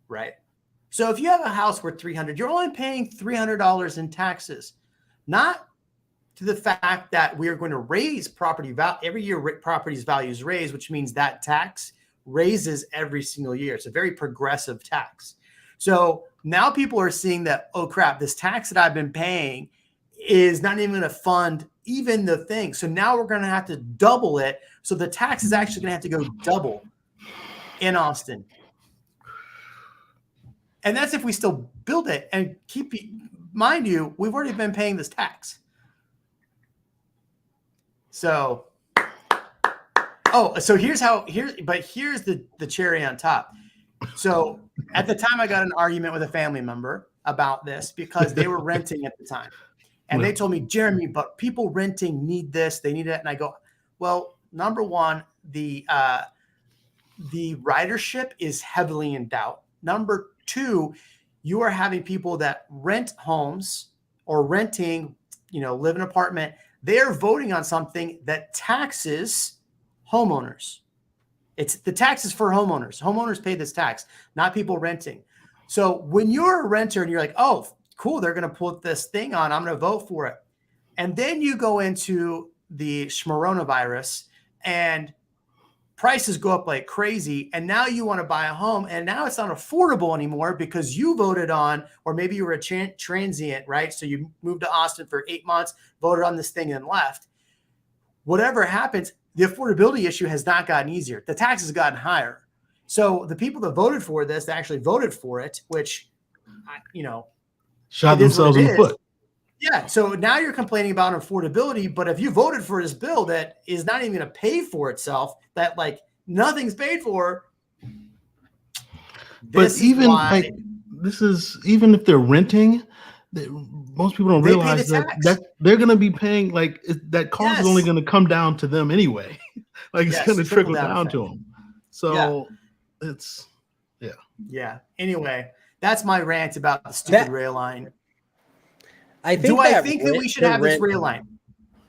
right? So if you have a house worth $300, you're only paying $300 in taxes, not to the fact that we are going to raise property value every year. Properties values raise, which means that tax raises every single year. It's a very progressive tax. So now people are seeing that, oh crap, this tax that I've been paying is not even going to fund even the thing. So now we're going to have to double it. So the tax is actually going to have to go double in Austin. And that's if we still build it. And mind you, we've already been paying this tax. So Oh, so here's the cherry on top. So at the time I got an argument with a family member about this because they were renting at the time. And they told me, Jeremy, but people renting need this, they need it. And I go, well, number one, the ridership is heavily in doubt. Number two, you are having people that rent homes or renting, live in an apartment. They're voting on something that taxes homeowners. It's the taxes for homeowners. Homeowners pay this tax, not people renting. So when you're a renter and you're like, oh, cool, they're going to put this thing on, I'm going to vote for it. And then you go into the schmoronavirus and prices go up like crazy. And now you want to buy a home and now it's not affordable anymore because you voted on, or maybe you were a transient, right? So you moved to Austin for 8 months, voted on this thing and left. Whatever happens, the affordability issue has not gotten easier. The taxes have gotten higher. So the people that voted for this, they actually voted for it, which, shot themselves in the foot. Yeah. So now you're complaining about affordability, but if you voted for this bill that is not even going to pay for itself, that like nothing's paid for. But even even if they're renting, most people don't realize that they're going to be paying that cost is only going to come down to them anyway. It's going to trickle down to them. So it's yeah. Anyway, that's my rant about the stupid rail line. I think that we should have this rail line?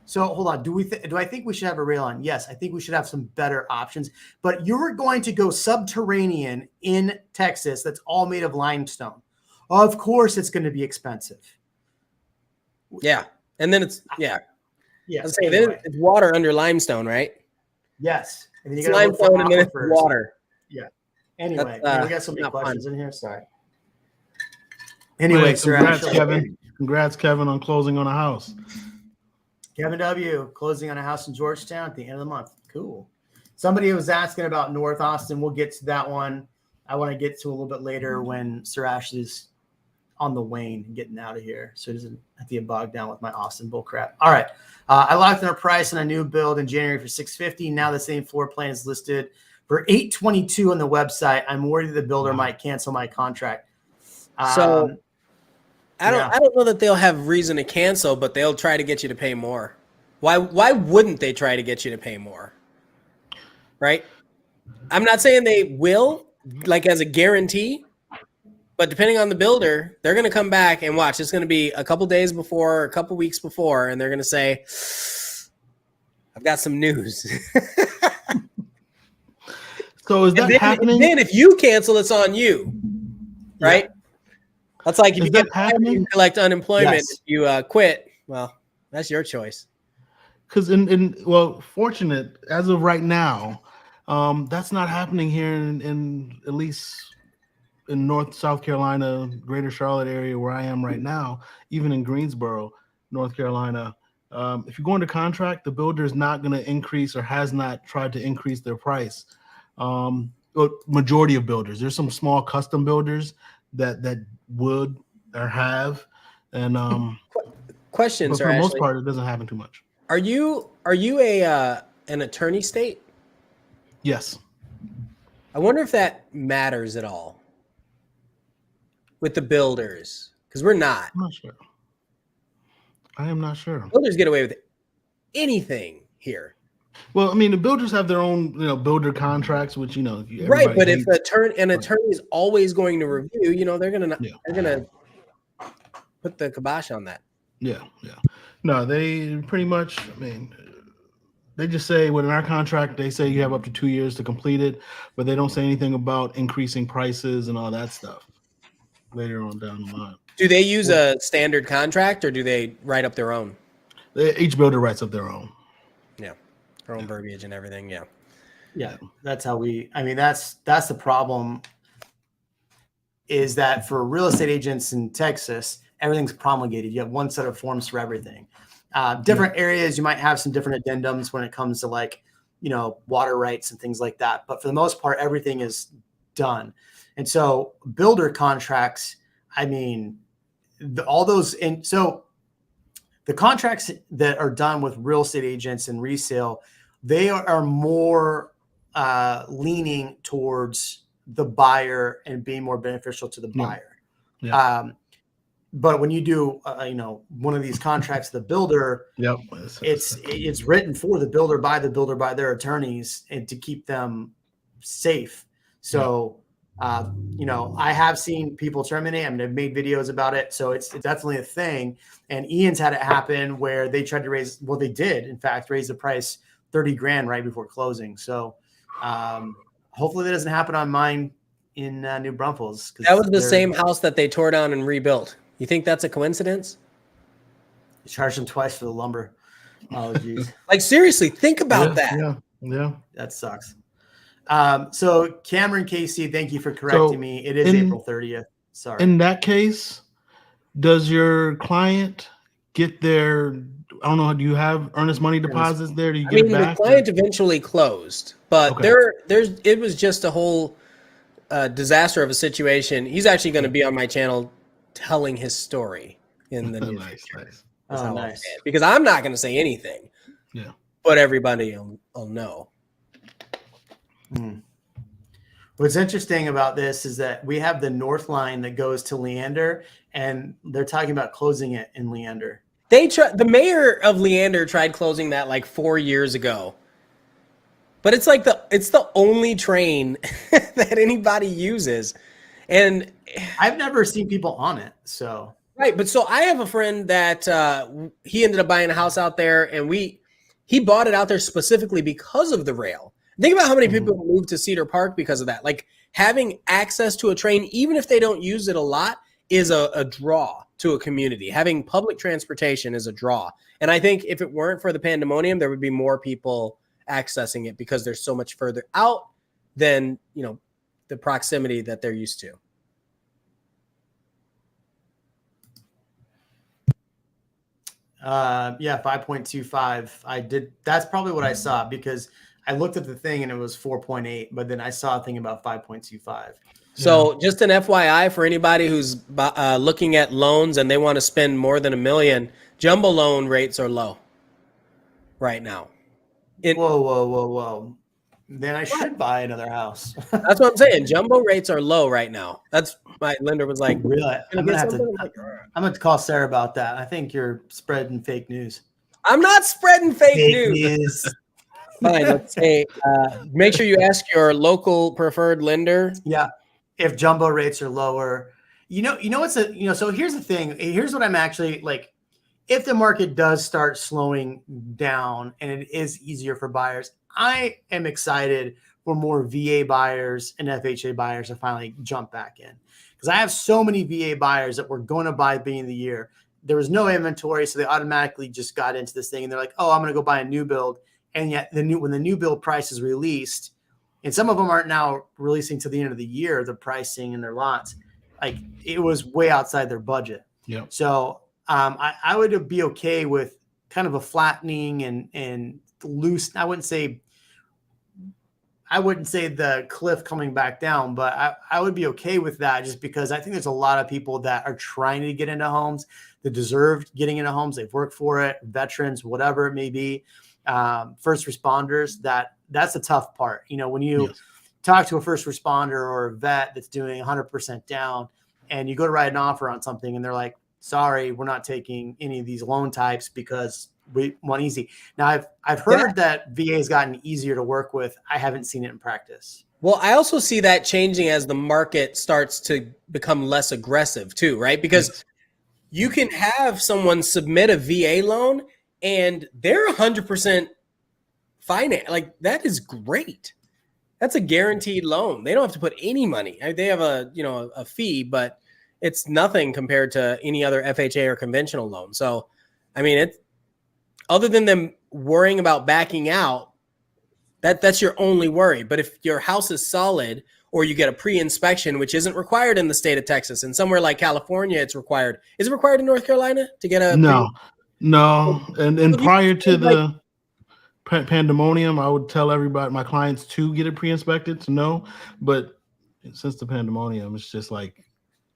So hold on. Do I think we should have a rail line? Yes, I think we should have some better options. But you're going to go subterranean in Texas. That's all made of limestone. Of course, it's going to be expensive. Yeah, and then it's Yeah. Then it's water under limestone, right? Yes. And then you got limestone and then it's water. Yeah. Anyway, we got so many questions in here. Sorry. Anyway, congrats, Kevin. Congrats, Kevin, on closing on a house. Kevin W. closing on a house in Georgetown at the end of the month. Cool. Somebody was asking about North Austin. We'll get to that one. I want to get to a little bit later when Sir Ashley's on the wane and getting out of here, so he doesn't have to get bogged down with my Austin bull crap. All right. I locked in a price on a new build in January for $650. Now the same floor plan is listed for $822 on the website. I'm worried the builder might cancel my contract. So I don't know that they'll have reason to cancel, but they'll try to get you to pay more. Why wouldn't they try to get you to pay more? Right? I'm not saying they will, like as a guarantee, but depending on the builder, they're going to come back and watch. It's going to be a couple days before, a couple weeks before, and they're going to say, I've got some news. So is that happening? Then if you cancel, it's on you, right? Yeah. That's like if you get happening, you collect unemployment. Yes. If you quit, well, that's your choice. Because fortunate as of right now, that's not happening here in at least in North South Carolina, Greater Charlotte area where I am right now. Even in Greensboro, North Carolina, if you go into contract, the builder is not going to increase or has not tried to increase their price. Majority of builders, there's some small custom builders that would or have, and questions. But for the most part, it doesn't happen too much. Are you an attorney state? Yes. I wonder if that matters at all with the builders, because we're not. I'm not sure. I am not sure. Builders get away with anything here. Well, I mean, the builders have their own, builder contracts, which right. But if an attorney is always going to review, they're gonna put the kibosh on that. Yeah. No, they pretty much. I mean, they just say within our contract, they say you have up to 2 years to complete it, but they don't say anything about increasing prices and all that stuff later on down the line. Do they use a standard contract or do they write up their own? Each builder writes up their own. Yeah. Their own verbiage and everything. Yeah. Yeah. That's how that's the problem, is that for real estate agents in Texas, everything's promulgated. You have one set of forms for everything. Different areas, you might have some different addendums when it comes to water rights and things like that. But for the most part, everything is done. And so builder contracts, all those. And so the contracts that are done with real estate agents and resale they are more leaning towards the buyer and being more beneficial to the buyer. Yeah. But when you do, one of these contracts, the builder, Yep. it's written for the builder by their attorneys and to keep them safe. So, I have seen people terminate. I mean, I've made videos about it. So it's definitely a thing. And Ian's had it happen where they tried to they did, in fact, raise the price $30,000 right before closing. So hopefully that doesn't happen on mine in New Braunfels. That was the same house that they tore down and rebuilt. You think that's a coincidence? You charged them twice for the lumber. Oh, geez. Like, seriously, think about that. Yeah. That sucks. So Cameron Casey, thank you for correcting me. It is April 30th. Sorry. In that case, does your client get their, I don't know, do you have earnest money deposits there? Do you get it back? The client eventually closed, but it was just a whole disaster of a situation. He's actually going to be on my channel telling his story in the near future. Nice. Oh, nice. Because I'm not going to say anything. Yeah. But everybody will know. What's interesting about this is that we have the north line that goes to Leander, and they're talking about closing it in Leander. The mayor of Leander tried closing that like 4 years ago. But it's like it's the only train that anybody uses. And I've never seen people on it. So right, but so I have a friend that he ended up buying a house out there, and he bought it out there specifically because of the rail. Think about how many people moved to Cedar Park because of that. Like, having access to a train, even if they don't use it a lot, is a draw to a community. Having public transportation is a draw. And I think if it weren't for the pandemonium, there would be more people accessing it because they're so much further out than, the proximity that they're used to. Yeah, 5.25. That's probably what I saw, because I looked at the thing and it was 4.8, but then I saw a thing about 5.25. So just an FYI for anybody who's looking at loans and they want to spend more than $1 million, jumbo loan rates are low right now. Whoa. Then I should buy another house. That's what I'm saying. Jumbo rates are low right now. That's my lender was like, really? I'm going to have to call Sarah about that. I think you're spreading fake news. I'm not spreading fake news. Fine. Let's say, make sure you ask your local preferred lender. Yeah. If jumbo rates are lower, so here's the thing. Here's what I'm actually like. If the market does start slowing down and it is easier for buyers, I am excited for more VA buyers and FHA buyers to finally jump back in, because I have so many VA buyers that were going to buy at the beginning of the year. There was no inventory, so they automatically just got into this thing, and they're like, "Oh, I'm going to go buy a new build." And yet, when the new build price is released, and some of them aren't now releasing to the end of the year, the pricing and their lots, like, it was way outside their budget. Yeah. So I would be okay with kind of a flattening and loose. I wouldn't say the cliff coming back down, but I would be okay with that, just because I think there's a lot of people that are trying to get into homes, that deserve getting into homes. They've worked for it, veterans, whatever it may be, first responders. That's the tough part. When you talk to a first responder or a vet that's doing 100% down, and you go to write an offer on something and they're like, "Sorry, we're not taking any of these loan types because we want easy." Now, I've heard that VA has gotten easier to work with. I haven't seen it in practice. Well, I also see that changing as the market starts to become less aggressive too, right? Because you can have someone submit a VA loan and they're 100% finance. Like, that is great. That's a guaranteed loan. They don't have to put any money. They have a fee, but it's nothing compared to any other FHA or conventional loan. So, I mean, it's other than them worrying about backing out, that's your only worry. But if your house is solid, or you get a pre-inspection, which isn't required in the state of Texas, and somewhere like California, it's required. Is it required in North Carolina to get a? No. And prior to the pandemonium, I would tell everybody, my clients, to get it pre-inspected, to know. But since the pandemonium, it's just like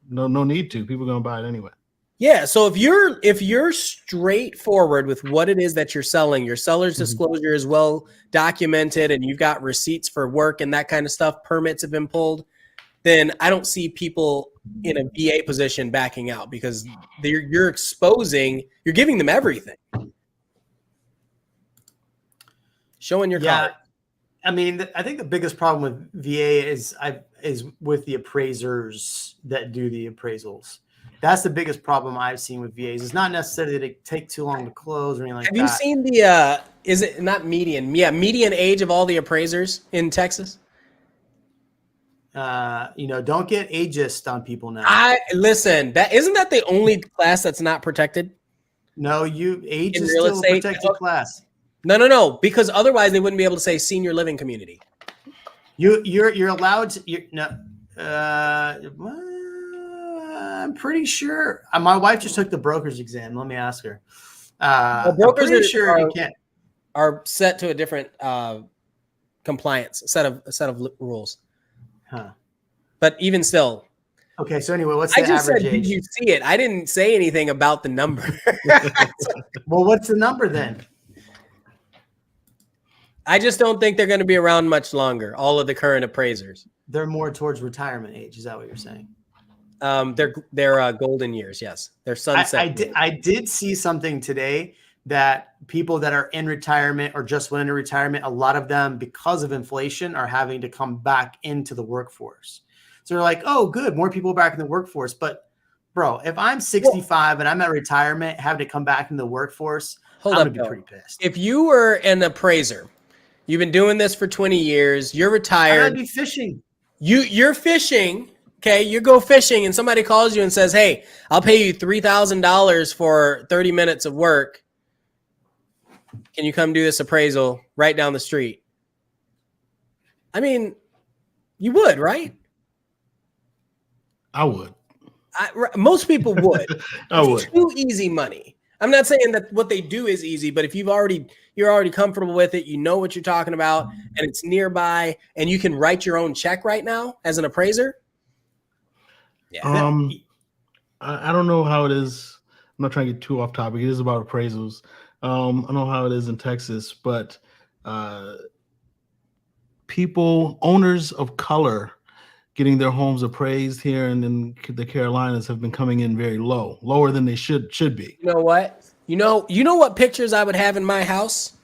no need to. People are gonna buy it anyway. Yeah. So if you're straightforward with what it is that you're selling, your seller's disclosure is well documented, and you've got receipts for work and that kind of stuff, permits have been pulled, then I don't see people in a VA position backing out, because you're giving them everything. Showing your card. I mean, I think the biggest problem with VA is with the appraisers that do the appraisals. That's the biggest problem I've seen with VAs. It's not necessarily that it take too long to close or anything like that. Have you seen the is it not median? Yeah, median age of all the appraisers in Texas? Don't get ageist on people now. Listen, isn't that the only class that's not protected? No, age In is real still estate? a protected class. No, because otherwise they wouldn't be able to say senior living community. You're allowed to. I'm pretty sure. My wife just took the broker's exam. Let me ask her. Brokers I'm pretty sure you can't. Are set to a different compliance set of rules. Huh. But even still. Okay, so anyway, what's the average age? Did you see it? I didn't say anything about the number. Well, what's the number then? I just don't think they're going to be around much longer, all of the current appraisers. They're more towards retirement age. Is that what you're saying? They're golden years, yes. They're sunset. I did see something today that people that are in retirement or just went into retirement, a lot of them, because of inflation, are having to come back into the workforce. So they're like, oh, good, more people back in the workforce. But, bro, if I'm 65 and I'm at retirement, having to come back in the workforce, I'm going to be pretty pissed. If you were an appraiser, you've been doing this for 20 years, you're retired. I'd be fishing. You're fishing. Okay, you go fishing and somebody calls you and says, hey, I'll pay you $3,000 for 30 minutes of work. Can you come do this appraisal right down the street? I mean, you would, right? I would. Most people would. I would. It's too easy money. I'm not saying that what they do is easy, but if you're already comfortable with it, you know what you're talking about, and it's nearby, and you can write your own check right now as an appraiser. Yeah. I don't know how it is. I'm not trying to get too off topic. It is about appraisals. I don't know how it is in Texas, but owners of color getting their homes appraised here and in the Carolinas have been coming in very lower than they should be. You know what? You know what pictures I would have in my house?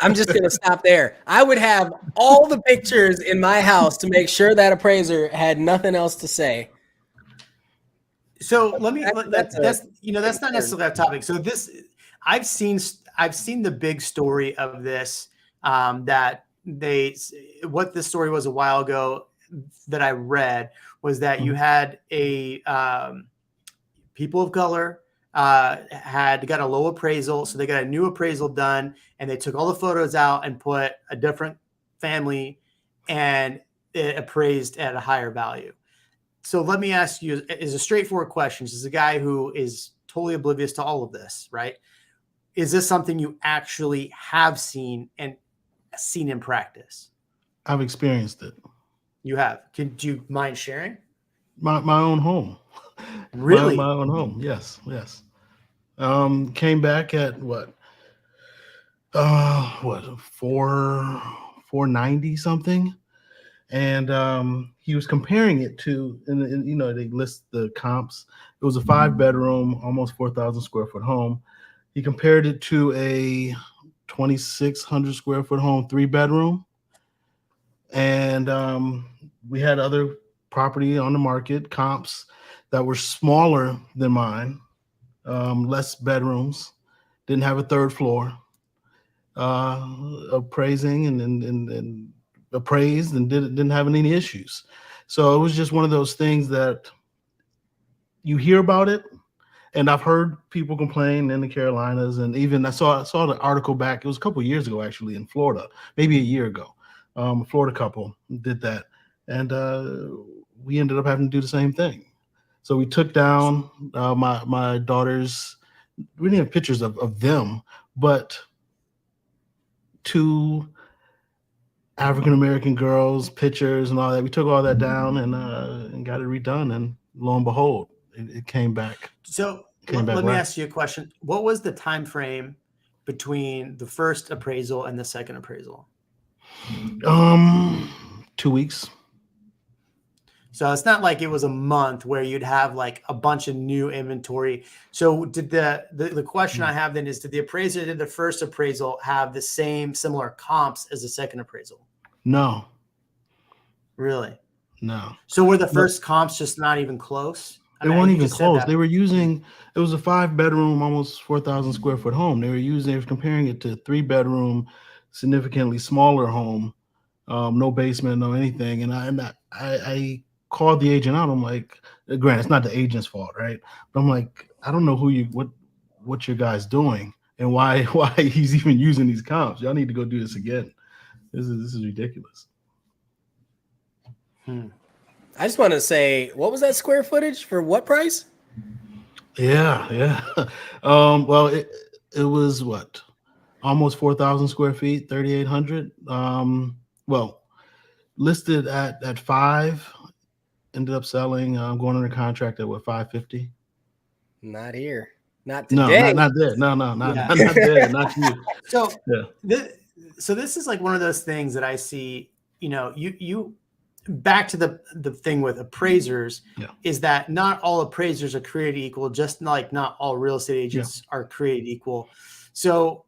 I'm just going to stop there. I would have all the pictures in my house to make sure that appraiser had nothing else to say. So that's not necessarily a topic. So I've seen the big story of this, what this story was a while ago that I read was that you had people of color had got a low appraisal. So they got a new appraisal done and they took all the photos out and put a different family and it appraised at a higher value. So let me ask you, is a straightforward question. This is a guy who is totally oblivious to all of this, right? Is this something you actually have seen in practice? I've experienced it. You have. Do you mind sharing? My own home. Really? My own home. Yes. Came back at what 490 something, and he was comparing it to, and they list the comps. It was a 5-bedroom, almost 4,000 square foot home. He compared it to a 2,600 square foot home, 3-bedroom, and we had other property on the market comps that were smaller than mine, less bedrooms, didn't have a third floor, appraising and appraised and didn't have any issues. So it was just one of those things that you hear about it, and I've heard people complain in the Carolinas, and even I saw the article back. It was a couple of years ago, actually, in Florida, maybe a year ago. A Florida couple did that, and we ended up having to do the same thing. So we took down my daughters. We didn't have pictures of them, but 2 African-American girls, pictures and all that. We took all that down and got it redone. And lo and behold, it came back. So Came back let me right. ask you a question. What was the time frame between the first appraisal and the second appraisal? 2 weeks. So it's not like it was a month where you'd have like a bunch of new inventory. So did the question I have then is, did the appraiser did the first appraisal have the same similar comps as the second appraisal? No, Really? no. So were the first comps just not even close? They weren't even close. They were using, it was a 5-bedroom, almost 4,000 square foot home. They were comparing it to a 3-bedroom, significantly smaller home, no basement, no anything. And I called the agent out. I'm like, granted, it's not the agent's fault, right? But I'm like, I don't know what your guy's doing and why he's even using these comps. Y'all need to go do this again. This is ridiculous. I just want to say, what was that square footage for what price? Yeah. Well, it was what? Almost 4,000 square feet, 3,800. Well, listed at 5, ended up selling, going under contract at what, 550? Not here. Not No, today. not there. No, not there. Not you. So Yeah. This is like one of those things that I see, you back to the thing with appraisers is that not all appraisers are created equal, just like not all real estate agents are created equal. So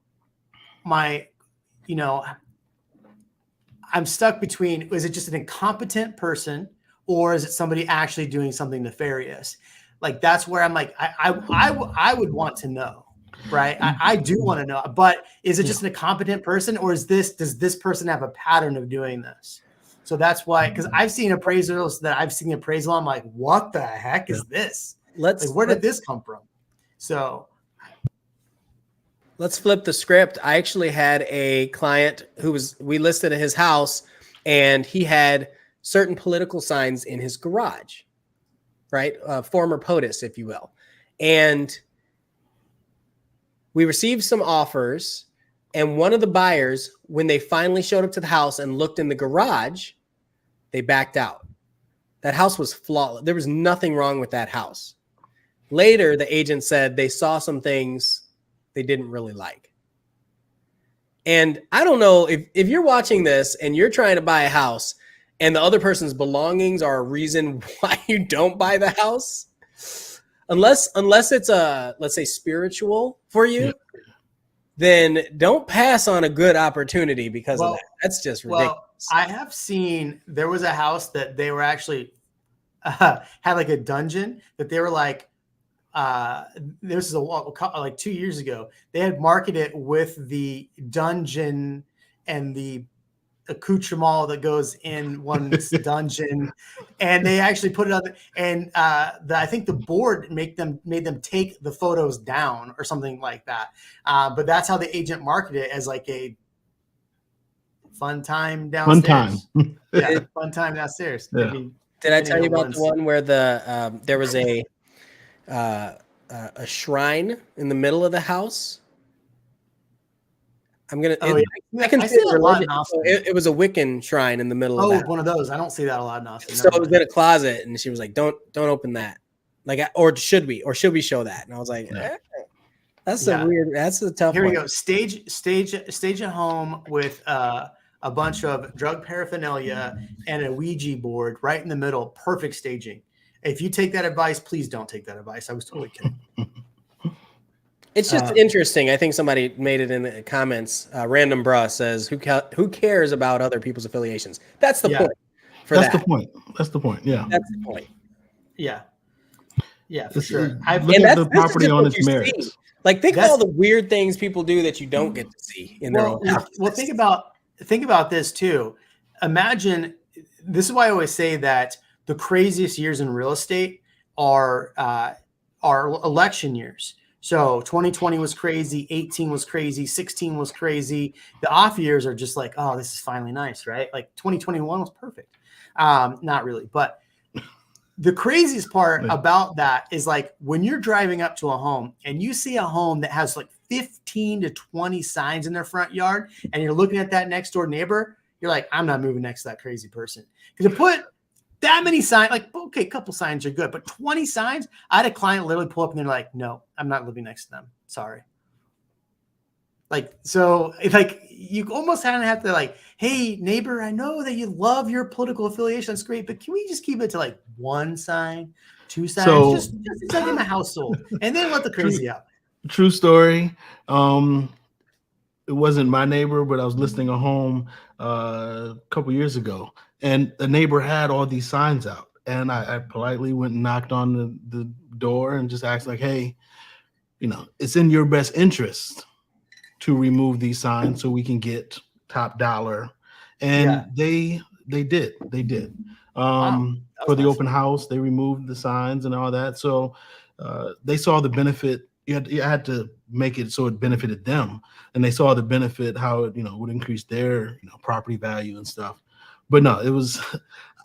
I'm stuck between, is it just an incompetent person or is it somebody actually doing something nefarious? Like, that's where I'm like, I would want to know, right? I do want to know, but is it just an incompetent person or does this person have a pattern of doing this? So that's why, because I've seen appraisals that I've seen the appraisal, I'm like, what the heck is this? Where did this come from? So let's flip the script. I actually had a client we listed at his house and he had certain political signs in his garage, right? Former POTUS, if you will. And we received some offers. And one of the buyers, when they finally showed up to the house and looked in the garage, they backed out. That house was flawless. There was nothing wrong with that house. Later, the agent said they saw some things they didn't really like. And I don't know if you're watching this and you're trying to buy a house and the other person's belongings are a reason why you don't buy the house, unless it's let's say spiritual for you, then don't pass on a good opportunity because of that. That's just ridiculous. Well, I have seen, there was a house that they were actually had like a dungeon that they were like, this is like 2 years ago. They had marketed it with the dungeon and the accoutrement that goes in one's dungeon, and they actually put it on. And I think the board made them take the photos down or something like that. But that's how the agent marketed it, as like a fun time downstairs. Fun time downstairs. Yeah. Did I tell you about the one where there was a shrine in the middle of the house? I can see it a lot in Austin. It was a Wiccan shrine in the middle of that. One of those. I don't see that a lot in Austin. So it was in a closet, and she was like, "Don't open that." Like, or should we show that? And I was like, "That's a weird. That's a tough." Here one. we go. Stage a home with a bunch of drug paraphernalia and a Ouija board right in the middle. Perfect staging. If you take that advice, please don't take that advice. I was totally kidding. It's just interesting. I think somebody made it in the comments. Random Bruh says, "Who cares about other people's affiliations?" That's the point. That's the point. Yeah. That's the point. Yeah. Yeah, for sure. Look at the property on its merits. Like, think of all the weird things people do that you don't get to see in their own house. Well, think about this too. Imagine, this is why I always say that the craziest years in real estate are election years. So 2020 was crazy, 18 was crazy, 16 was crazy. The off years are just like, oh, this is finally nice, right? Like 2021 was perfect. Not really, but the craziest part about that is like when you're driving up to a home and you see a home that has like 15 to 20 signs in their front yard, and you're looking at that next door neighbor, you're like, I'm not moving next to that crazy person. Because that many signs, like, okay, a couple signs are good, but 20 signs. I had a client literally pull up and they're like, no, I'm not living next to them. Sorry. Like, so it's like you almost kind of have to like, hey, neighbor, I know that you love your political affiliation. That's great, but can we just keep it to like one sign, two signs, So- just like in my household, and then let the crazy out. True story. It wasn't my neighbor, but I was listing a home a couple years ago, and the neighbor had all these signs out, and I politely went and knocked on the door and just asked, like, hey, it's in your best interest to remove these signs so we can get top dollar. And they did. Wow. For the nice. open house, they removed the signs and all that. So they saw the benefit. You had to make it so it benefited them, and they saw the benefit, how it would increase their property value and stuff. But no, it was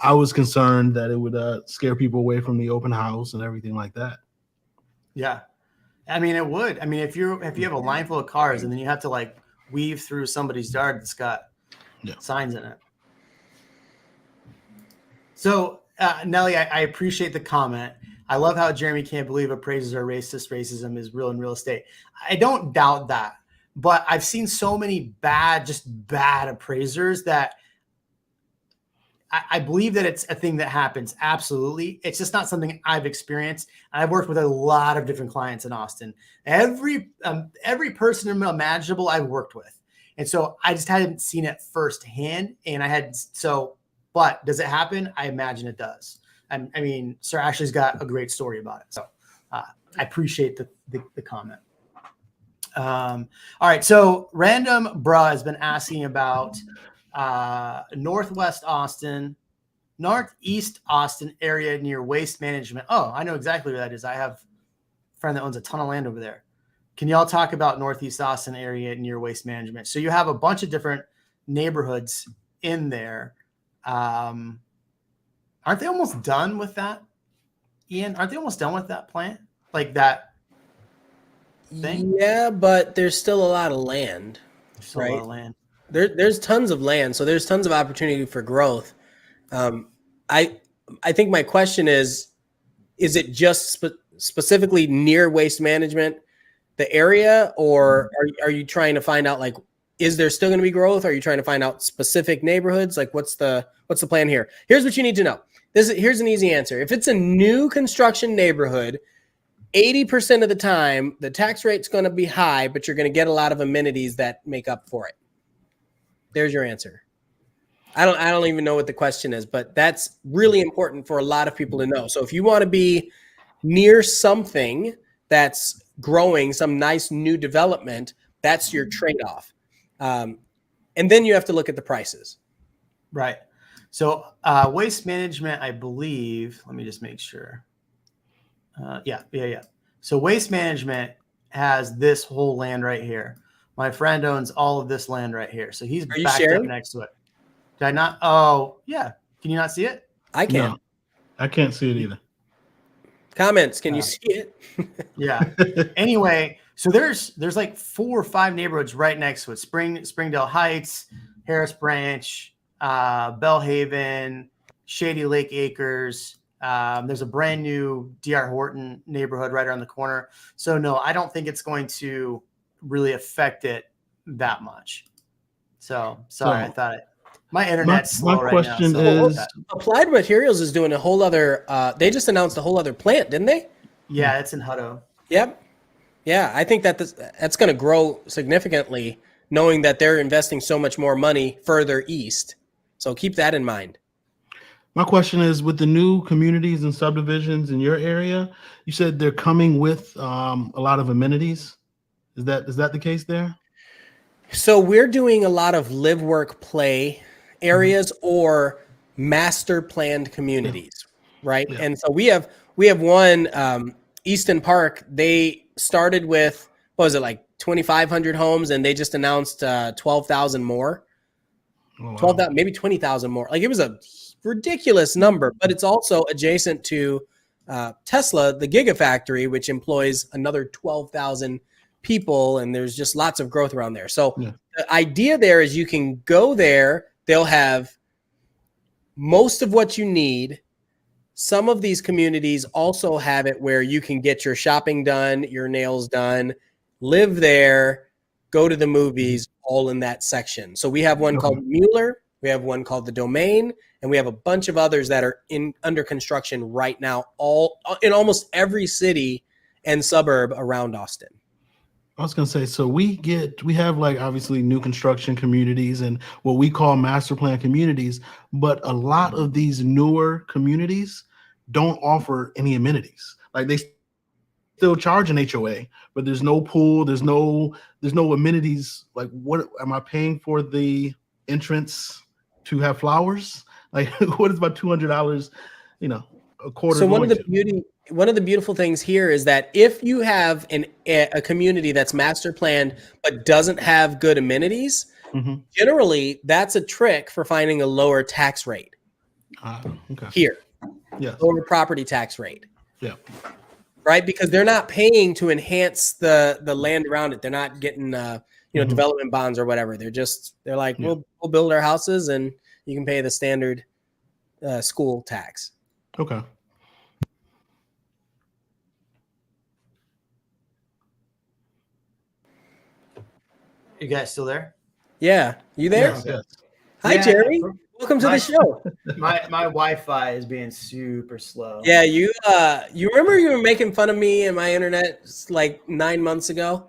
I was concerned that it would scare people away from the open house and everything like that. Yeah. I mean, it would. I mean, if you have a line full of cars and then you have to like weave through somebody's yard that's got signs in it. So, Nelly, I appreciate the comment. I love how Jeremy can't believe appraisers are racist. Racism is real in real estate. I don't doubt that, but I've seen so many bad appraisers that I believe that it's a thing that happens. Absolutely. It's just not something I've experienced. I've worked with a lot of different clients in Austin. Every person imaginable I've worked with. And so I just hadn't seen it firsthand. But does it happen? I imagine it does. I mean, Sir Ashley's got a great story about it. So I appreciate the comment. All right. So Random Bruh has been asking about Northeast Austin area near Waste Management. Oh, I know exactly where that is. I have a friend that owns a ton of land over there. Can y'all talk about Northeast Austin area near Waste Management? So you have a bunch of different neighborhoods in there. Aren't they almost done with that, Ian? Aren't they almost done with that plant? Like that thing? Yeah, but there's still a lot of land. There's still a lot of land. There's tons of land, so there's tons of opportunity for growth. I think my question is it just specifically near Waste Management, the area, or are you trying to find out, like, is there still going to be growth? Are you trying to find out specific neighborhoods? Like, what's the plan here? Here's what you need to know. Here's an easy answer. If it's a new construction neighborhood, 80% of the time, the tax rate's going to be high, but you're going to get a lot of amenities that make up for it. There's your answer. I don't even know what the question is, but that's really important for a lot of people to know. So if you want to be near something that's growing, some nice new development, that's your trade-off. And then you have to look at the prices. Right. So Waste Management, I believe, let me just make sure. Yeah. So Waste Management has this whole land right here. My friend owns all of this land right here. So he's backed up next to it. Did I not? Oh, yeah. Can you not see it? I can. No, I can't see it either. Comments. Can you see it? Yeah. Anyway, so there's like 4 or 5 neighborhoods right next to it. Springdale Heights, Harris Branch, Bellhaven, Shady Lake Acres. There's a brand new DR Horton neighborhood right around the corner. So no, I don't think it's going to really affect it that much. So sorry, I thought my internet's slow right now. My question is, Applied Materials is doing a whole other. They just announced a whole other plant, didn't they? Yeah, it's in Hutto. Yep. Yeah, I think that's going to grow significantly, knowing that they're investing so much more money further east. So keep that in mind. my question is, with the new communities and subdivisions in your area, you said they're coming with a lot of amenities. Is that the case there? So we're doing a lot of live, work, play areas or master planned communities, right? Yeah. And so we have one, Easton Park. They started with, what was it, like 2,500 homes, and they just announced 12,000 more. Oh, wow. 12,000, maybe 20,000 more. Like, it was a ridiculous number, but it's also adjacent to Tesla, the Gigafactory, which employs another 12,000 people, and there's just lots of growth around there. So the idea there is you can go there, they'll have most of what you need, some of these communities also have it where you can get your shopping done, your nails done, live there, go to the movies, all in that section. So we have one called Mueller, we have one called The Domain, and we have a bunch of others that are under construction right now, all in almost every city and suburb around Austin. I was going to say, so we have like obviously new construction communities and what we call master plan communities, but a lot of these newer communities don't offer any amenities. Like they still charge an HOA, but there's no pool, there's no amenities. Like, what am I paying for the entrance to have flowers? Like, what is about $200, a quarter? So one of the beautiful things here is that if you have a community that's master planned but doesn't have good amenities, generally that's a trick for finding a lower tax rate. Okay. Here, yes, lower property tax rate. Yeah. Right, because they're not paying to enhance the land around it. They're not getting development bonds or whatever. They're like, we'll build our houses and you can pay the standard school tax. Okay. You guys still there? Yeah, you there? Yes. Hi, Yeah. Jerry. Welcome to the show. My Wi-Fi is being super slow. Yeah, you remember you were making fun of me and my internet like 9 months ago?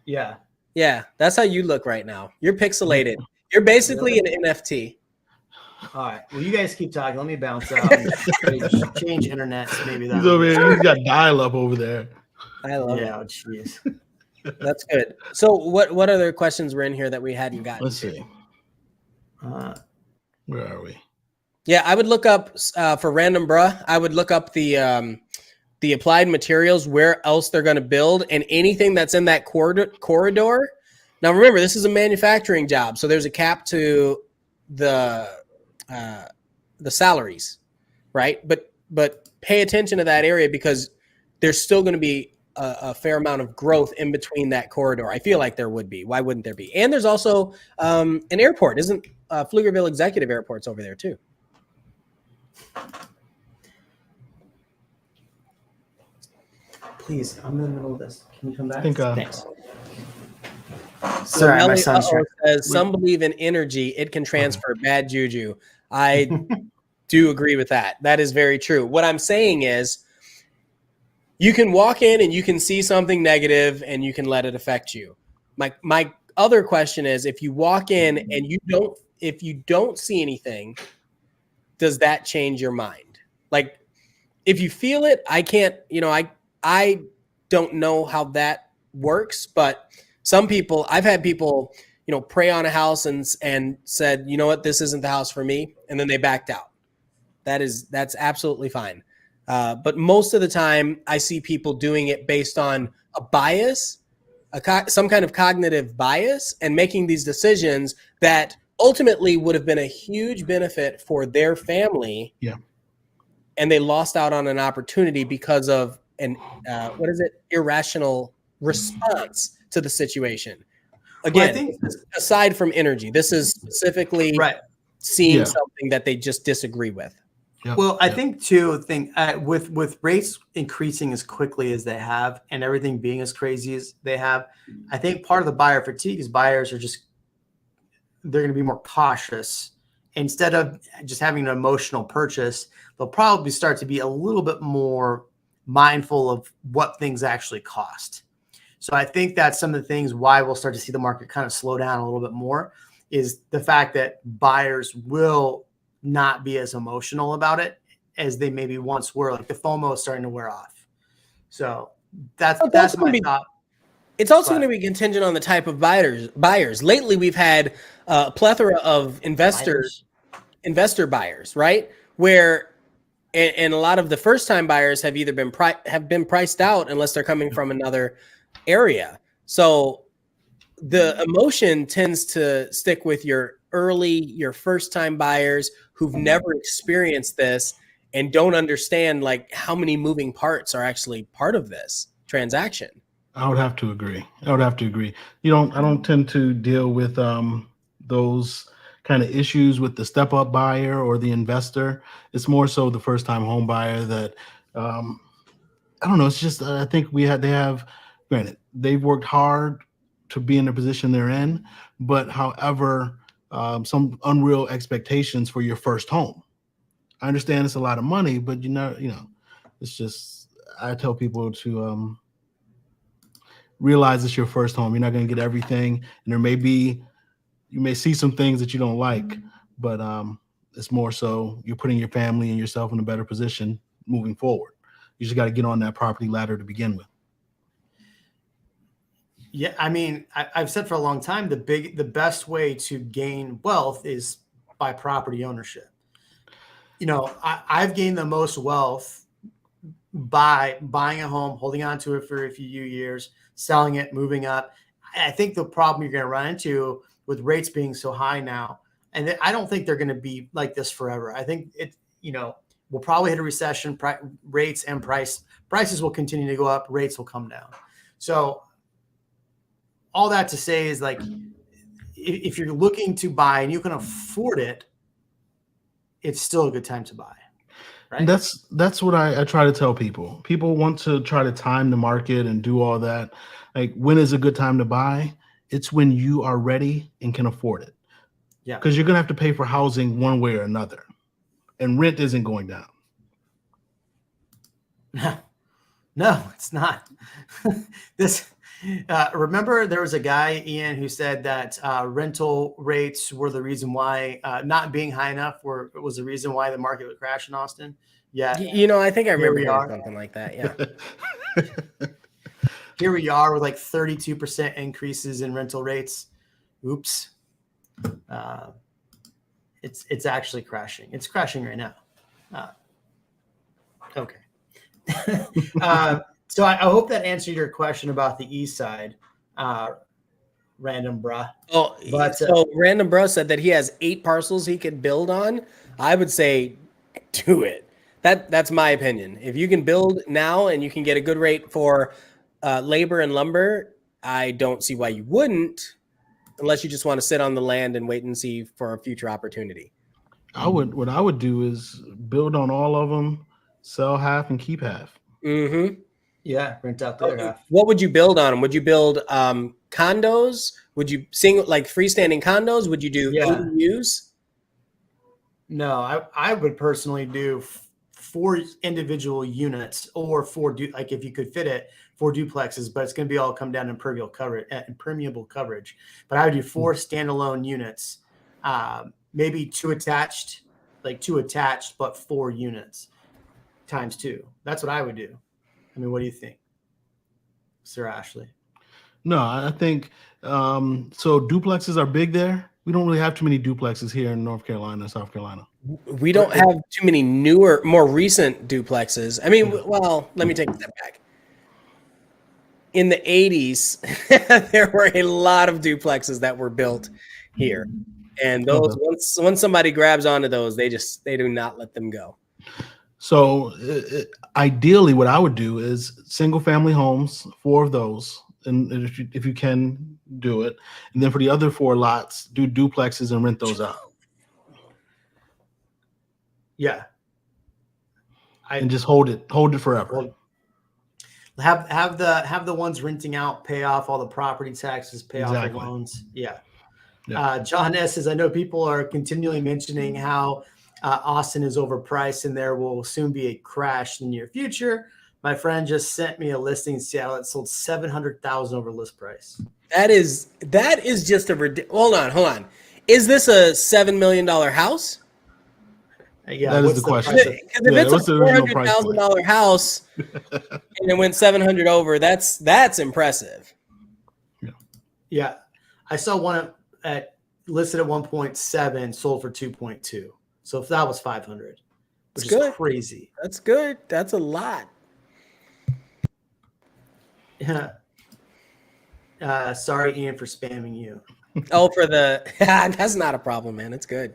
Yeah. Yeah, that's how you look right now. You're pixelated. You're basically an NFT. All right. Well, you guys keep talking. Let me bounce out and change internet. Maybe He's over here. He's got dial-up over there. I love it. Yeah, jeez. That's good. So what other questions were in here that we hadn't gotten? Let's see. Where are we? Yeah, I would look up for random bruh. I would look up the applied materials, where else they're going to build, and anything that's in that corridor. Now, remember, this is a manufacturing job, so there's a cap to the salaries, right? But pay attention to that area because there's still going to be a fair amount of growth in between that corridor. I feel like there would be. Why wouldn't there be? And there's also an airport. Isn't Pflugerville Executive Airport's over there too? Please, I'm in the middle of this. Can you come back? I think, Thanks. So Sorry, my Melly son's trying. says, some believe in energy. It can transfer bad juju. I do agree with that. That is very true. What I'm saying is, you can walk in and you can see something negative and you can let it affect you. My other question is, if you walk in and if you don't see anything, does that change your mind? Like, if you feel it, I can't, I don't know how that works, but some people, I've had people, pray on a house and said, you know what, this isn't the house for me. And then they backed out. That's absolutely fine. But most of the time I see people doing it based on a bias, some kind of cognitive bias, and making these decisions that ultimately would have been a huge benefit for their family. Yeah. And they lost out on an opportunity because of an irrational response to the situation. Again, I think, aside from energy, this is specifically seeing something that they just disagree with. Yep. Well, I think too, with rates increasing as quickly as they have and everything being as crazy as they have, I think part of the buyer fatigue is buyers are they're going to be more cautious. Instead of just having an emotional purchase, they'll probably start to be a little bit more mindful of what things actually cost. So I think that's some of the things why we'll start to see the market kind of slow down a little bit more, is the fact that buyers will not be as emotional about it as they maybe once were. Like the FOMO is starting to wear off. So that's my thought. It's also going to be contingent on the type of buyers. Lately, we've had a plethora of investor buyers, right? Where and a lot of the first-time buyers have either been priced out unless they're coming from another area. So the emotion tends to stick with your first-time buyers who've never experienced this and don't understand like how many moving parts are actually part of this transaction. I would have to agree. I don't tend to deal with those kind of issues with the step up buyer or the investor. It's more so the first time home buyer that, I don't know. It's just, I think granted, they've worked hard to be in the position they're in, but however, some unreal expectations for your first home. I understand it's a lot of money, but it's just, I tell people to realize it's your first home. You're not going to get everything, and you may see some things that you don't like, but it's more so you're putting your family and yourself in a better position moving forward. You just got to get on that property ladder to begin with. Yeah, I mean, I've said for a long time, the best way to gain wealth is by property ownership. I've gained the most wealth by buying a home, holding on to it for a few years, selling it, moving up. I think the problem you're going to run into with rates being so high now, and I don't think they're going to be like this forever. I think we'll probably hit a recession. Rates and prices will continue to go up. Rates will come down. So all that to say is, like, if you're looking to buy and you can afford it, it's still a good time to buy. Right? That's what I try to tell people. People want to try to time the market and do all that. Like, when is a good time to buy? It's when you are ready and can afford it. Yeah. Because you're going to have to pay for housing one way or another. And rent isn't going down. No, it's not. Remember, there was a guy, Ian, who said that rental rates were the reason why, not being high enough was the reason why the market would crash in Austin. Yeah. I think I remember hearing something like that. Yeah. Here we are with like 32% increases in rental rates. Oops. It's actually crashing. It's crashing right now. Okay. So I hope that answered your question about the east side, random bruh. Oh, but so random bruh said that he has 8 parcels he could build on. I would say do it. That's my opinion. If you can build now and you can get a good rate for labor and lumber, I don't see why you wouldn't, unless you just want to sit on the land and wait and see for a future opportunity. What I would do is build on all of them, sell half and keep half. Mm-hmm. Yeah, rent out the other half. What would you build on them? Would you build condos? Would you like freestanding condos? Would you do ADUs? No, I would personally do 4 individual units, or 4 like if you could fit it, 4 duplexes, but it's going to be all come down to impermeable coverage. But I would do 4 standalone units, maybe 2 attached, but 4 units times 2. That's what I would do. I mean, what do you think, Sir Ashley? No, I think so. Duplexes are big there. We don't really have too many duplexes here in North Carolina, South Carolina. We don't have too many newer, more recent duplexes. I mean, well, let me take a step back. In the 80s, there were a lot of duplexes that were built here. And those, once somebody grabs onto those, they do not let them go. So ideally, what I would do is single family homes, 4 of those, and if you can do it, and then for the other 4 lots, do duplexes and rent those out. Yeah, and just hold it forever. Have the ones renting out pay off all the property taxes, pay off the loans. Yeah. John S. says, I know people are continually mentioning how Austin is overpriced and there will soon be a crash in the near future. My friend just sent me a listing in Seattle. It sold $700,000 over list price. That is just a hold on. Is this a $7 million house? Yeah, that is the question. Because if it's a $400,000 house and it went 700 over, that's impressive. Yeah, I saw one listed at 1.7, sold for 2.2. So if that was 500, which is crazy. That's good. That's a lot. Yeah. Sorry, Ian, for spamming you. Oh, for the that's not a problem, man. It's good.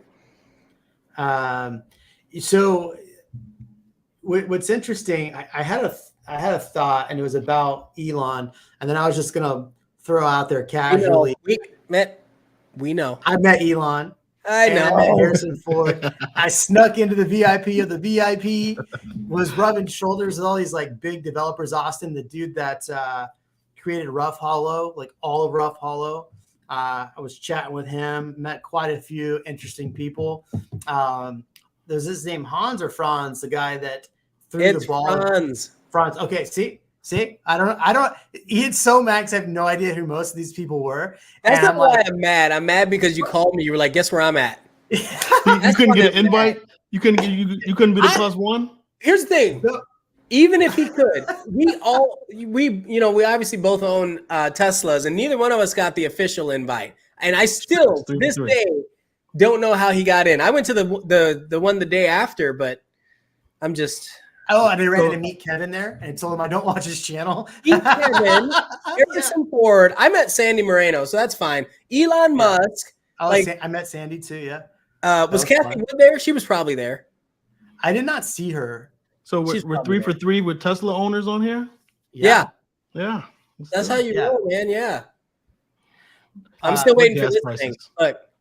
So what's interesting, I had a thought, and it was about Elon, and then I was just gonna throw out there casually. We know. I met Elon. I And I know. met Harrison Ford. I snuck into the VIP of the VIP, was rubbing shoulders with all these like big developers. Austin, the dude that created Rough Hollow, like all of Rough Hollow. I was chatting with him, met quite a few interesting people. There's this name Hans or Franz, the guy that threw It's the ball. Franz. Franz. Okay, see, I don't. He's so Max. I have no idea who most of these people were. That's And not I'm why like, I'm mad. I'm mad because you called me. You were like, guess where I'm at? You couldn't get an why I'm invite. You couldn't get you couldn't be the plus one. Here's the thing. Even if he could, we obviously both own Teslas, and neither one of us got the official invite. And I still, to this day, don't know how he got in. I went to the one the day after, but I'm just. Oh, are they ready to meet Kevin there? And told him I don't watch his channel. Meet Kevin, Harrison Ford. I met Sandy Moreno, so that's fine. Elon Musk. Oh, I met Sandy too. Yeah. Was Kathy Wood there? She was probably there. I did not see her. So we're 3 for 3 with Tesla owners on here? Yeah. That's how you roll, man. Yeah. I'm still waiting for this thing. But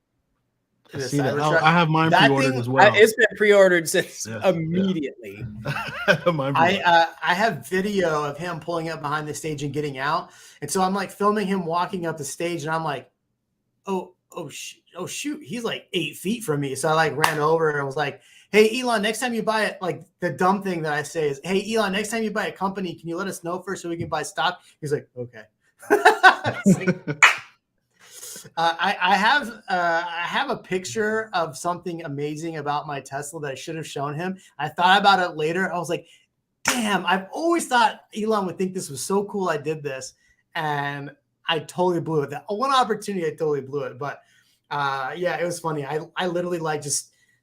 I see that. I have mine pre-ordered as well. It's been pre-ordered since immediately. I have video of him pulling up behind the stage and getting out. And so I'm like filming him walking up the stage and I'm like, oh shoot, he's like 8 feet from me. So I like ran over and was like, hey, Elon, next time you buy it, like the dumb thing that I say is, hey, Elon, next time you buy a company, can you let us know first so we can buy stock? He's like, okay. I have a picture of something amazing about my Tesla that I should have shown him. I thought about it later. I was like, damn, I've always thought Elon would think this was so cool I did this. And I totally blew it. That one opportunity, I totally blew it. But it was funny. I literally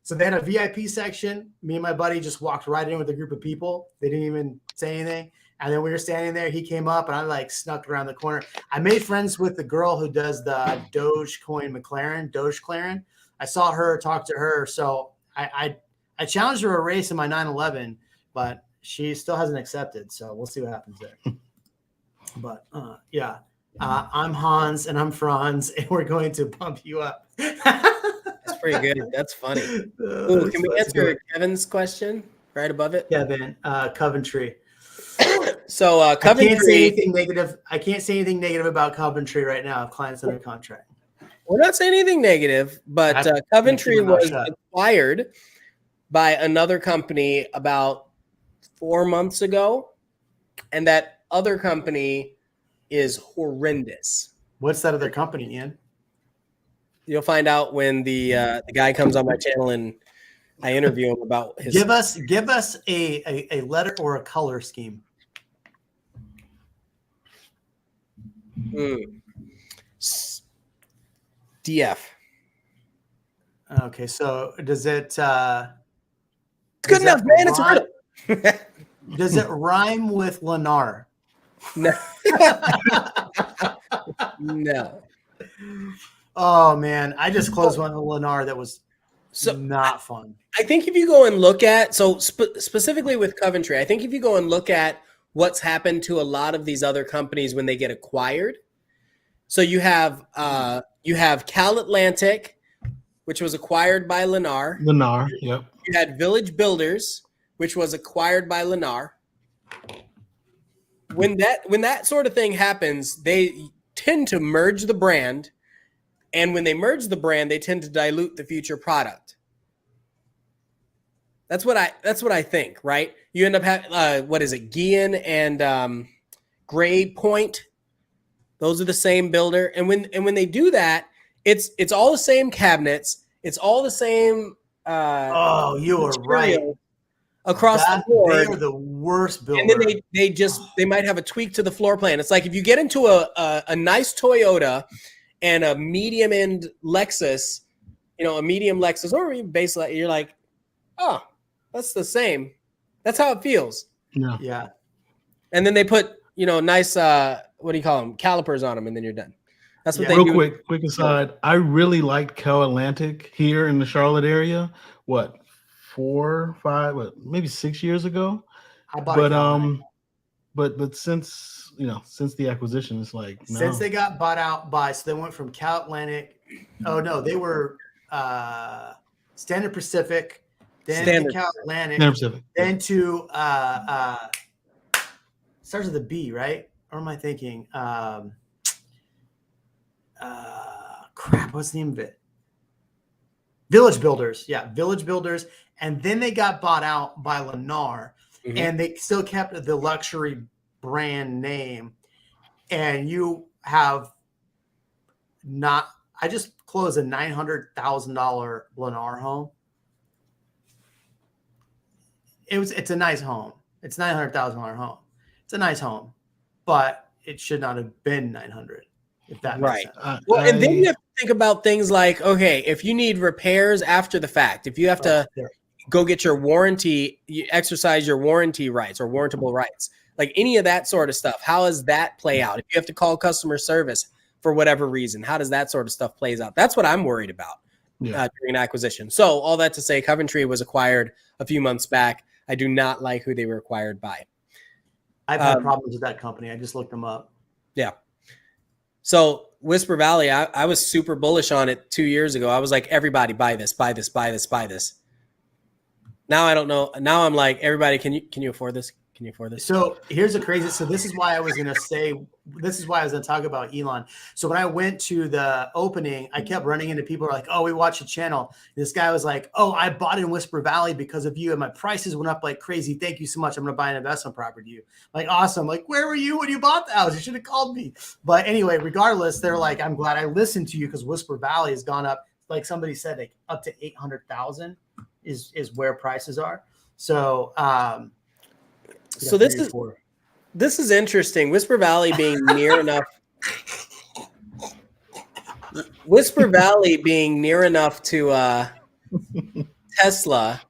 so they had a VIP section. Me and my buddy just walked right in with a group of people. They didn't even say anything. And then we were standing there. He came up and I like snuck around the corner. I made friends with the girl who does the Dogecoin I saw her, talked to her. So I challenged her a race in my 911, but she still hasn't accepted. So we'll see what happens there. But I'm Hans and I'm Franz, and we're going to bump you up. That's pretty good. That's funny. Ooh, can we answer Kevin's question right above it? Kevin, Coventry. So Coventry. I can't say anything negative about Coventry right now. If clients under contract. We're not saying anything negative, but Coventry was acquired by another company about 4 months ago, and that other company is horrendous. What's that other company, Ian? You'll find out when the guy comes on my channel and I interview him about his. Give us a letter or a color scheme. DF. Okay, so does it? It's good enough, man. It's a riddle. Does it rhyme with Lennar? No. No. Oh man, I just closed one with Lennar that was not fun. I think if you go and look at specifically with Coventry, I think if you go and look at what's happened to a lot of these other companies when they get acquired. So you have Cal Atlantic, which was acquired by Lennar. Yep. You had Village Builders, which was acquired by Lennar. When that sort of thing happens, they tend to merge the brand, and when they merge the brand, they tend to dilute the future product. That's what I think, right? You end up having what is it, Guillen and Gray Point. Those are the same builder, and when they do that, it's all the same cabinets, it's all the same. You are right. Across the board, they are the worst builder. And then they might have a tweak to the floor plan. It's like if you get into a nice Toyota and a medium end Lexus, a medium Lexus or even base, you're like, oh, that's the same. That's how it feels. Yeah. And then they put nice what do you call them, calipers on them, and then you're done. That's what they do. Quick aside. I really liked Cal Atlantic here in the Charlotte area. What? 4, 5, maybe 6 years ago. But since the acquisition, it's like since they got bought out so they went from Cal Atlantic. Oh no, they were Standard Pacific, then Standard. to Cal Atlantic, Never Pacific. then to starts with a B, right? Or am I thinking? Crap, what's the name of it? Village Builders. Yeah, Village Builders. And then they got bought out by Lennar, and they still kept the luxury brand name. And you have not, I just closed a $900,000 Lennar home. It's a nice home. It's $900,000 home. It's a nice home, but it should not have been 900. If that makes sense. Well, and then you have to think about things like, okay, if you need repairs after the fact, if you have to go get your warranty, you exercise your warranty rights or warrantable rights, like any of that sort of stuff, how does that play out? If you have to call customer service for whatever reason, how does that sort of stuff plays out? That's what I'm worried about during an acquisition. So all that to say, Coventry was acquired a few months back. I do not like who they were acquired by. I've had problems with that company. I just looked them up. Yeah. So Whisper Valley, I was super bullish on it 2 years ago. I was like, everybody buy this, buy this, buy this, buy this. Now I don't know. Now I'm like, everybody, can you afford this? Can you afford this? So here's the crazy. So this is why I was going to talk about Elon. So when I went to the opening, I kept running into people who are like, oh, we watch the channel. This guy was like, oh, I bought in Whisper Valley because of you. And my prices went up like crazy. Thank you so much. I'm going to buy an investment property to you. Like, awesome. Like, where were you when you bought the house? You should have called me. But anyway, regardless, they're like, I'm glad I listened to you because Whisper Valley has gone up. Like somebody said, like up to 800,000 is where prices are. So, so this is interesting. Whisper Valley being near enough. Whisper Valley being near enough to Tesla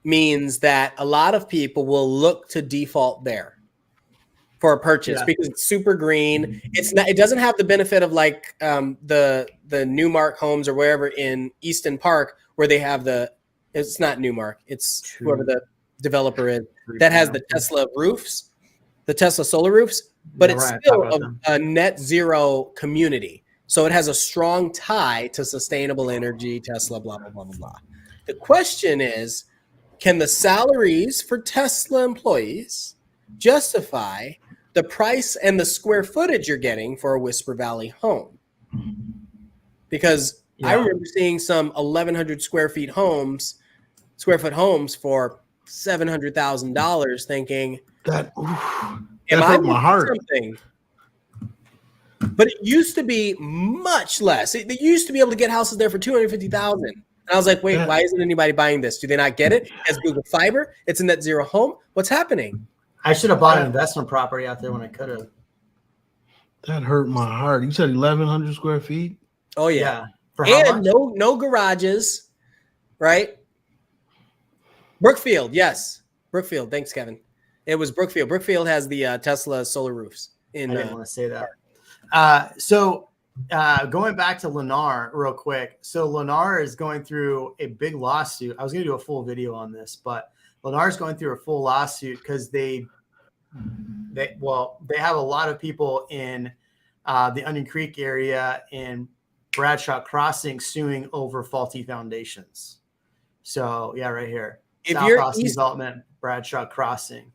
means that a lot of people will look to default there for a purchase because it's super green. It's not. It doesn't have the benefit of like the Newmark homes or wherever in Easton Park where they have the. It's not Newmark. It's whoever the developer is that has the Tesla roofs, the Tesla solar roofs, but it's still a net zero community. So it has a strong tie to sustainable energy, Tesla, blah, blah, blah, blah, blah. The question is, can the salaries for Tesla employees justify the price and the square footage you're getting for a Whisper Valley home? Because I remember seeing some 1,100 square foot homes for $700,000, thinking that am I hurt my heart. Something? But it used to be much less. They used to be able to get houses there for $250,000. And I was like, wait, why isn't anybody buying this? Do they not get it? As Google Fiber, it's a net zero home. What's happening? I should have bought an investment property out there when I could have. That hurt my heart. You said 1,100 square feet? Oh yeah. For how and much? no garages, right? Brookfield, yes. Brookfield, thanks, Kevin. It was Brookfield. Brookfield has the Tesla solar roofs. I didn't want to say that. So going back to Lennar real quick. So Lennar is going through a big lawsuit. I was going to do a full video on this, but Lennar is going through a full lawsuit because they have a lot of people in the Onion Creek area and Bradshaw Crossing suing over faulty foundations. So yeah, right here. South Austin Development, Bradshaw Crossing.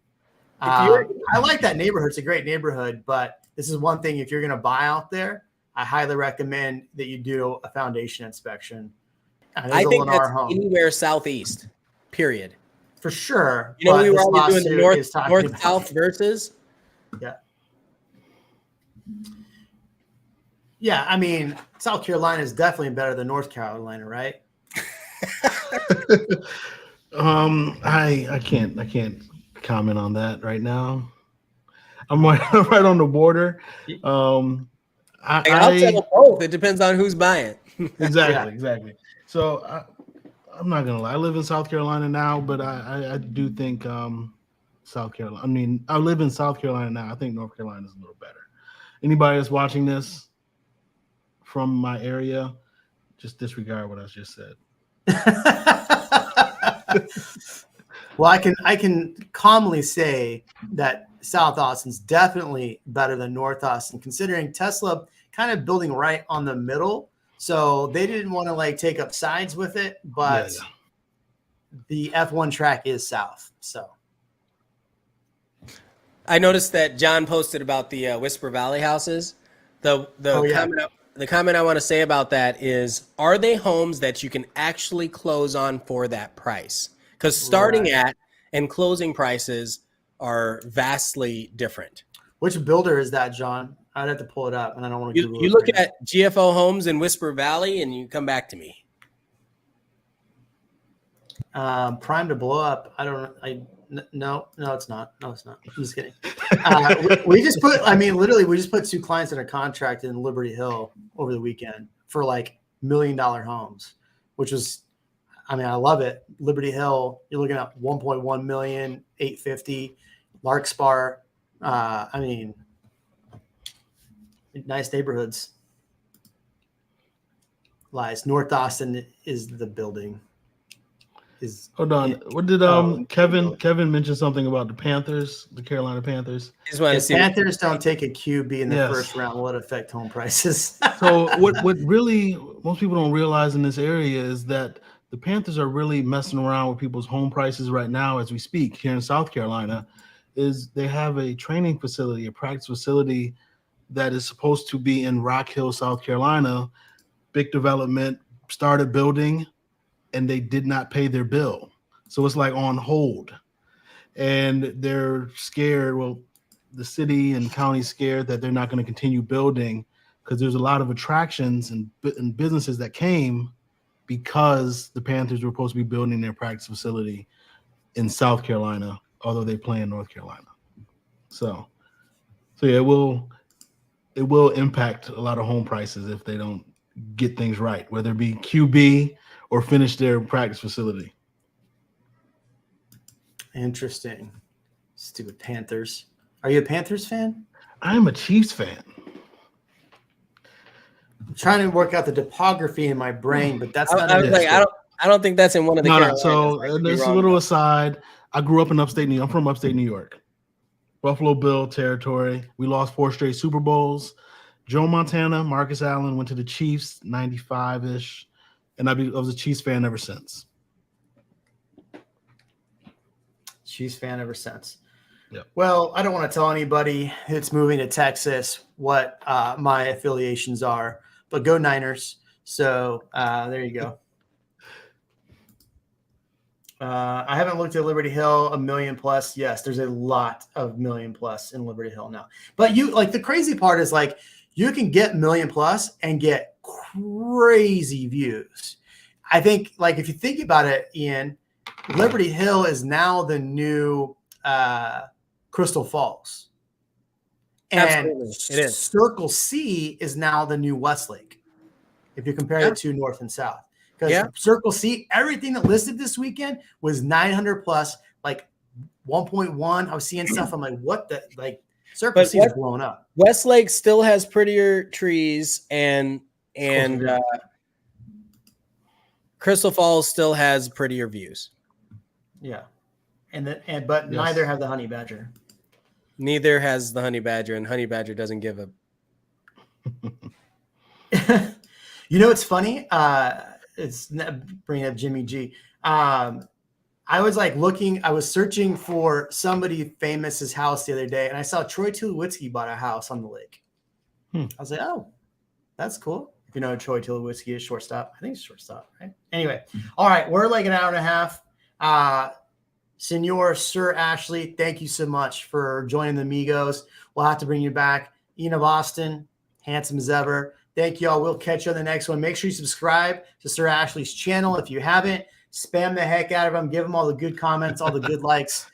I like that neighborhood. It's a great neighborhood, but this is one thing. If you're going to buy out there, I highly recommend that you do a foundation inspection. I think that's anywhere southeast, period. For sure. You know, we were always doing the north-south versus. Yeah. Yeah, I mean, South Carolina is definitely better than North Carolina, right? I can't comment on that right now. I'm right on the border. I'll tell both. It depends on who's buying. Exactly. So I'm not gonna lie. I live in South Carolina now, but I do think South Carolina. I mean, I live in South Carolina now. I think North Carolina is a little better. Anybody that's watching this from my area, just disregard what I just said. Well, I can calmly say that South Austin's definitely better than North Austin, considering Tesla kind of building right on the middle So they didn't want to like take up sides with it, but the F1 track is south. So I noticed that John posted about the Whisper Valley houses. The comment I want to say about that is, are they homes that you can actually close on for that price? Because starting at and closing prices are vastly different. Which builder is that, John? I'd have to pull it up, and I don't want to Google it. You look at GFO Homes in Whisper Valley, and you come back to me. Prime to blow up. No, it's not. No, it's not. I'm just kidding. We just put, we just put 2 clients under contract in Liberty Hill over the weekend for like $1 million homes, which was, I love it. Liberty Hill, you're looking at 1.1 million, 850, Larkspur. Nice neighborhoods. Lies. North Austin is the building. Hold on. What did Kevin mention something about the Panthers, the Carolina Panthers? If Panthers don't take a QB in the first round, will it affect home prices? So what really most people don't realize in this area is that the Panthers are really messing around with people's home prices right now as we speak here in South Carolina. Is they have a training facility, a practice facility that is supposed to be in Rock Hill, South Carolina. Big development, started building, and they did not pay their bill. So it's like on hold. And they're scared. Well, the city and county scared that they're not going to continue building because there's a lot of attractions and businesses that came because the Panthers were supposed to be building their practice facility in South Carolina, although they play in North Carolina. So yeah, it will impact a lot of home prices if they don't get things right, whether it be QB or finish their practice facility. Interesting. Stupid Panthers. Are you a Panthers fan? I'm a Chiefs fan. I'm trying to work out the topography in my brain, but that's not. I don't think that's in one of the. No. So there's a little aside. I grew up in upstate New York. I'm from upstate New York, Buffalo Bill territory. We lost 4 straight Super Bowls. Joe Montana, Marcus Allen went to the Chiefs, 95-ish. And I was a Chiefs fan ever since. Chiefs fan ever since. Yep. Well, I don't want to tell anybody who's moving to Texas what my affiliations are, but go Niners. So there you go. I haven't looked at Liberty Hill, $1 million plus. Yes, there's a lot of $1 million plus in Liberty Hill now. But the crazy part is you can get $1 million plus and get crazy views. I think if you think about it, Ian, Liberty Hill is now the new Crystal Falls. And Absolutely. It is. Circle C is now the new Westlake, if you compare the two north and south. Because Circle C, everything that listed this weekend was 900 plus, 1.1. I was seeing stuff. I'm like, what the Circle C is blown up. Westlake still has prettier trees, and Crystal Falls still has prettier views. Yeah, but neither have the honey badger. Neither has the honey badger, and honey badger doesn't give a. It's funny. It's bringing up Jimmy G. I was I was searching for somebody famous's house the other day, and I saw Troy Tulowitzki bought a house on the lake. I was like, oh, that's cool. If you know Troy Tulowitzki is shortstop. I think it's shortstop, right? Anyway, all right, we're an hour and a half. Senor Sir Ashley, thank you so much for joining the Migos. We'll have to bring you back. ianofAustin, handsome as ever. Thank you all. We'll catch you on the next one. Make sure you subscribe to Sir Ashley's channel if you haven't. Spam the heck out of him. Give him all the good comments, all the good likes.